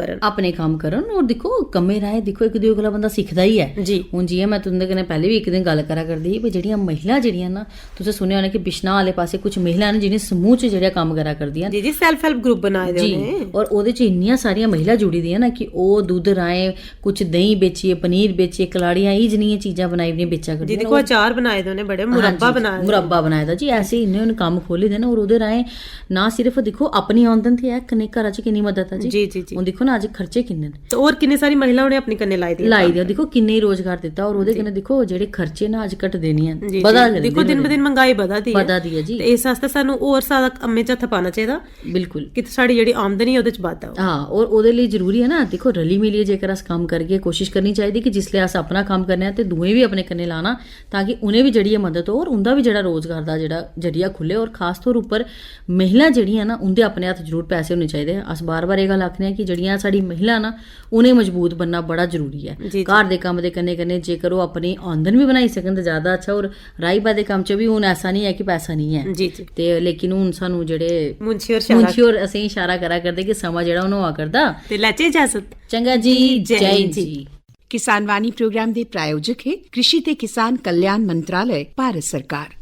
ਕਰਨ ਔਰ ਦੇਖੋ ਕੰਮੇ ਰਾਏ ਦੇਖੋ ਇੱਕ ਦੂਜੇ ਕੋਲ ਬੰਦਾ ਸਿੱਖਦਾ ਹੀ ਹੈ ਜੀ। ਹੁਣ ਜੀ ਮੈਂ ਤੁੰਦੇ ਕਨੇ ਪਹਿਲੇ ਵੀ ਇੱਕ ਦਿਨ ਗੱਲ ਕਰਾ ਕਰਦੀ ਸੀ ਵੀ ਜਿਹੜੀਆਂ ਮਹਿਲਾ ਜਿਹੜੀਆਂ ਨਾ ਤੁਸੀਂ ਸੁਣਿਆ ਹੋਣਾ ਕਿ ਬਿਸ਼ਨਾ ਵਾਲੇ ਪਾਸੇ ਕੁਝ ਮਹਿਲਾ ਨੇ ਜਿਹੜੀਆਂ ਸਮੂਹ ਚ ਜਿਹੜਾ ਕੰਮ ਕਰਾ ਕਰਦੀਆਂ ਜੀ ਸੈਲਫ ਹੈਲਪ ਗਰੁੱਪ ਬਣਾਏ ਦੇ ਨੇ ਔਰ ਉਹਦੇ ਚ ਇੰਨੀਆਂ ਸਾਰੀਆਂ ਮਹਿਲਾ ਜੁੜੀ ਦੀਆਂ ਨਾ ਕਿ ਉਹ ਦੁੱਧ ਰਾਏ ਕੁਝ ਦਹੀਂ ਵੇਚੀਏ, ਪਨੀਰ ਵੇਚੀਏ, ਕਲਾੜੀਆਂ ਇਹ ਜਿਹੀਆਂ ਚੀਜ਼ਾਂ ਬਣਾਈ ਨੇ ਵੇਚਾ ਕਰਦੀਆਂ। ਜੀ ਦੇਖੋ ਅਚਾਰ ਬਣਾਏ ਦੇ ਨੇ, ਬੜੇ ਮੁਰੱਬਾ ਬਣਾਇਆ ਦਾ ਜੀ। ਐਸੇ ਇੰਨੇ ਉਹਨੇ ਕੰਮ ਖੋਲੇ ਦੇ ਨੇ ਔਰ ਉਹਦੇ ਰਾਏ ਨਾ ਸਿਰਫ ਦੇਖੋ ਆਪਣੀ ਆਮਦਨ ਤੇ ਹੈ ਕਨੇ ਘਰਾਂ ਚ ਕਿੰਨੀ ਮਦਦ ਹੈ ਜੀ। ਹੁਣ ਦੇਖੋ ਨਾ ਅੱਜ ਖਰਚੇ ਕਿੰਨੇ ਨੇ ਤੇ ਹੋਰ ਕਿੰਨੇ ਸਾਰੀ ਮਹਿਲਾਵਾਂ ਨੇ ਆਪਣੇ ਕੰਨੇ ਲਾਈ ਦੇ ਦੇਖੋ ਕਿੰਨੇ ਰੋਜ਼ਗਾਰ ਦਿੱਤਾ ਔਰ ਉਹਦੇ ਕਨੇ ਦੇਖੋ ਜਿਹੜੇ ਖਰਚੇ ਨਾ ਅੱਜ ਘਟਦੇ ਨਹੀਂ ਹਨ, ਦੇਖੋ ਦਿਨ ਬ ਦਿਨ ਮਹਿੰਗਾਈ ਵਧਦੀ ਹੈ ਜੀ। ਤੇ ਇਸ ਵਾਸਤੇ ਸਾਨੂੰ ਹੋਰ ਸਾਰਾ ਕੰਮੇ ਚ ਹੱਥ ਪਾਣਾ ਚਾਹੀਦਾ। ਬਿਲਕੁਲ ਕਿ ਸਾਡੀ ਜਿਹੜੀ ਆਮਦਨੀ ਉਹਦੇ ਚ ਵਾਧਾ ਹੋ। ਹਾਂ ਔਰ ਉਹਦੇ ਲਈ ਜ਼ਰੂਰੀ ਹੈ ਨਾ ਦੇਖੋ ਰਲੀ ਮਿਲੀਏ ਜੇਕਰ ਅਸ ਕੰਮ ਕਰੀਏ ਕੋਸ਼ਿਸ਼ ਕਰਨੀ ਚਾਹੀਦੀ ਕਿ ਜਿਸਲੇ ਅਸ ਆਪਣਾ ਕੰਮ ਕਰਨੇ ਆ ਤੇ ਦੂਏ ਵੀ ਆਪਣੇ ਕੰਨੇ ਲਾਣਾ ਤਾਂ ਕਿ ਉਹਨੇ ਵੀ ਜਿਹੜੀ ਮਦਦ ਹੋ ਔਰ ਉਹਦਾ ਵੀ ਜਿਹੜਾ ਰੋਜ਼ਗਾਰ ਦਾ ਜਿਹੜਾ ਜਰੀਆ ਖੁੱਲੇ। ਔਰ ਖਾਸ ਤੌਰ ਉੱਪਰ ਮਹਿਲਾ ਜਿਹੜੀਆਂ ਨਾ ਉਹਦੇ ਆਪਣੇ ਹੱਥ ਜ਼ਰੂਰ ਪੈਸੇ ਹੋਣੇ ਚਾਹੀਦੇ। ਅਸ ਬਾਰ-ਬਾਰ ਇਹ ਗੱਲ ਆਖਦੇ ਹਾਂ ਕਿ ਜਿਹੜੀਆਂ ਸਾਡੀ ਮਹਿਲਾ ਨਾ ਉਹਨੇ ਮਜ਼ਬੂਤ ਬਣਨਾ ਬੜਾ ਜ਼ਰੂਰੀ ਹੈ। ਘਰ ਦੇ ਕੰਮ ਦੇ ਕੰਨੇ ਜੇਕਰ ਉਹ ਆਪਣੀ ਆਮਦਨ ਵੀ ਬਣਾਈ ਸਕਣ ਤਾਂ ਜ਼ਿਆਦਾ ਅੱਛਾ। ਔਰ ਰਾਈਬਾ ਦੇ ਕੰਮ 'ਚ ਵੀ ਹੁਣ ਐਸਾ ਨਹੀਂ ਹੈ ਕਿ ਪੈਸਾ ਨਹੀਂ ਹੈ ਤੇ ਲੇਕਿਨ ਹੁਣ ਸਾਨੂੰ ਜਿਹੜੇ ਮੁੰਸ਼ੀ ਔਰ ਅਸੀਂ ਇਸ਼ਾਰਾ ਕਰਾ ਕਰਦੇ ਕਿ ਸਮਾਂ ਜਿਹੜਾ ਉਹਨੂੰ ਆ ਕਰਦਾ ਤੇ ਲੈ ਚੇ ਇਜਾਜ਼ਤ। ਚੰਗਾ ਜੀ, ਜੈ ਜੀ। किसान वाणी प्रोग्राम के प्रायोजक है कृषि ते किसान कल्याण मंत्रालय भारत सरकार।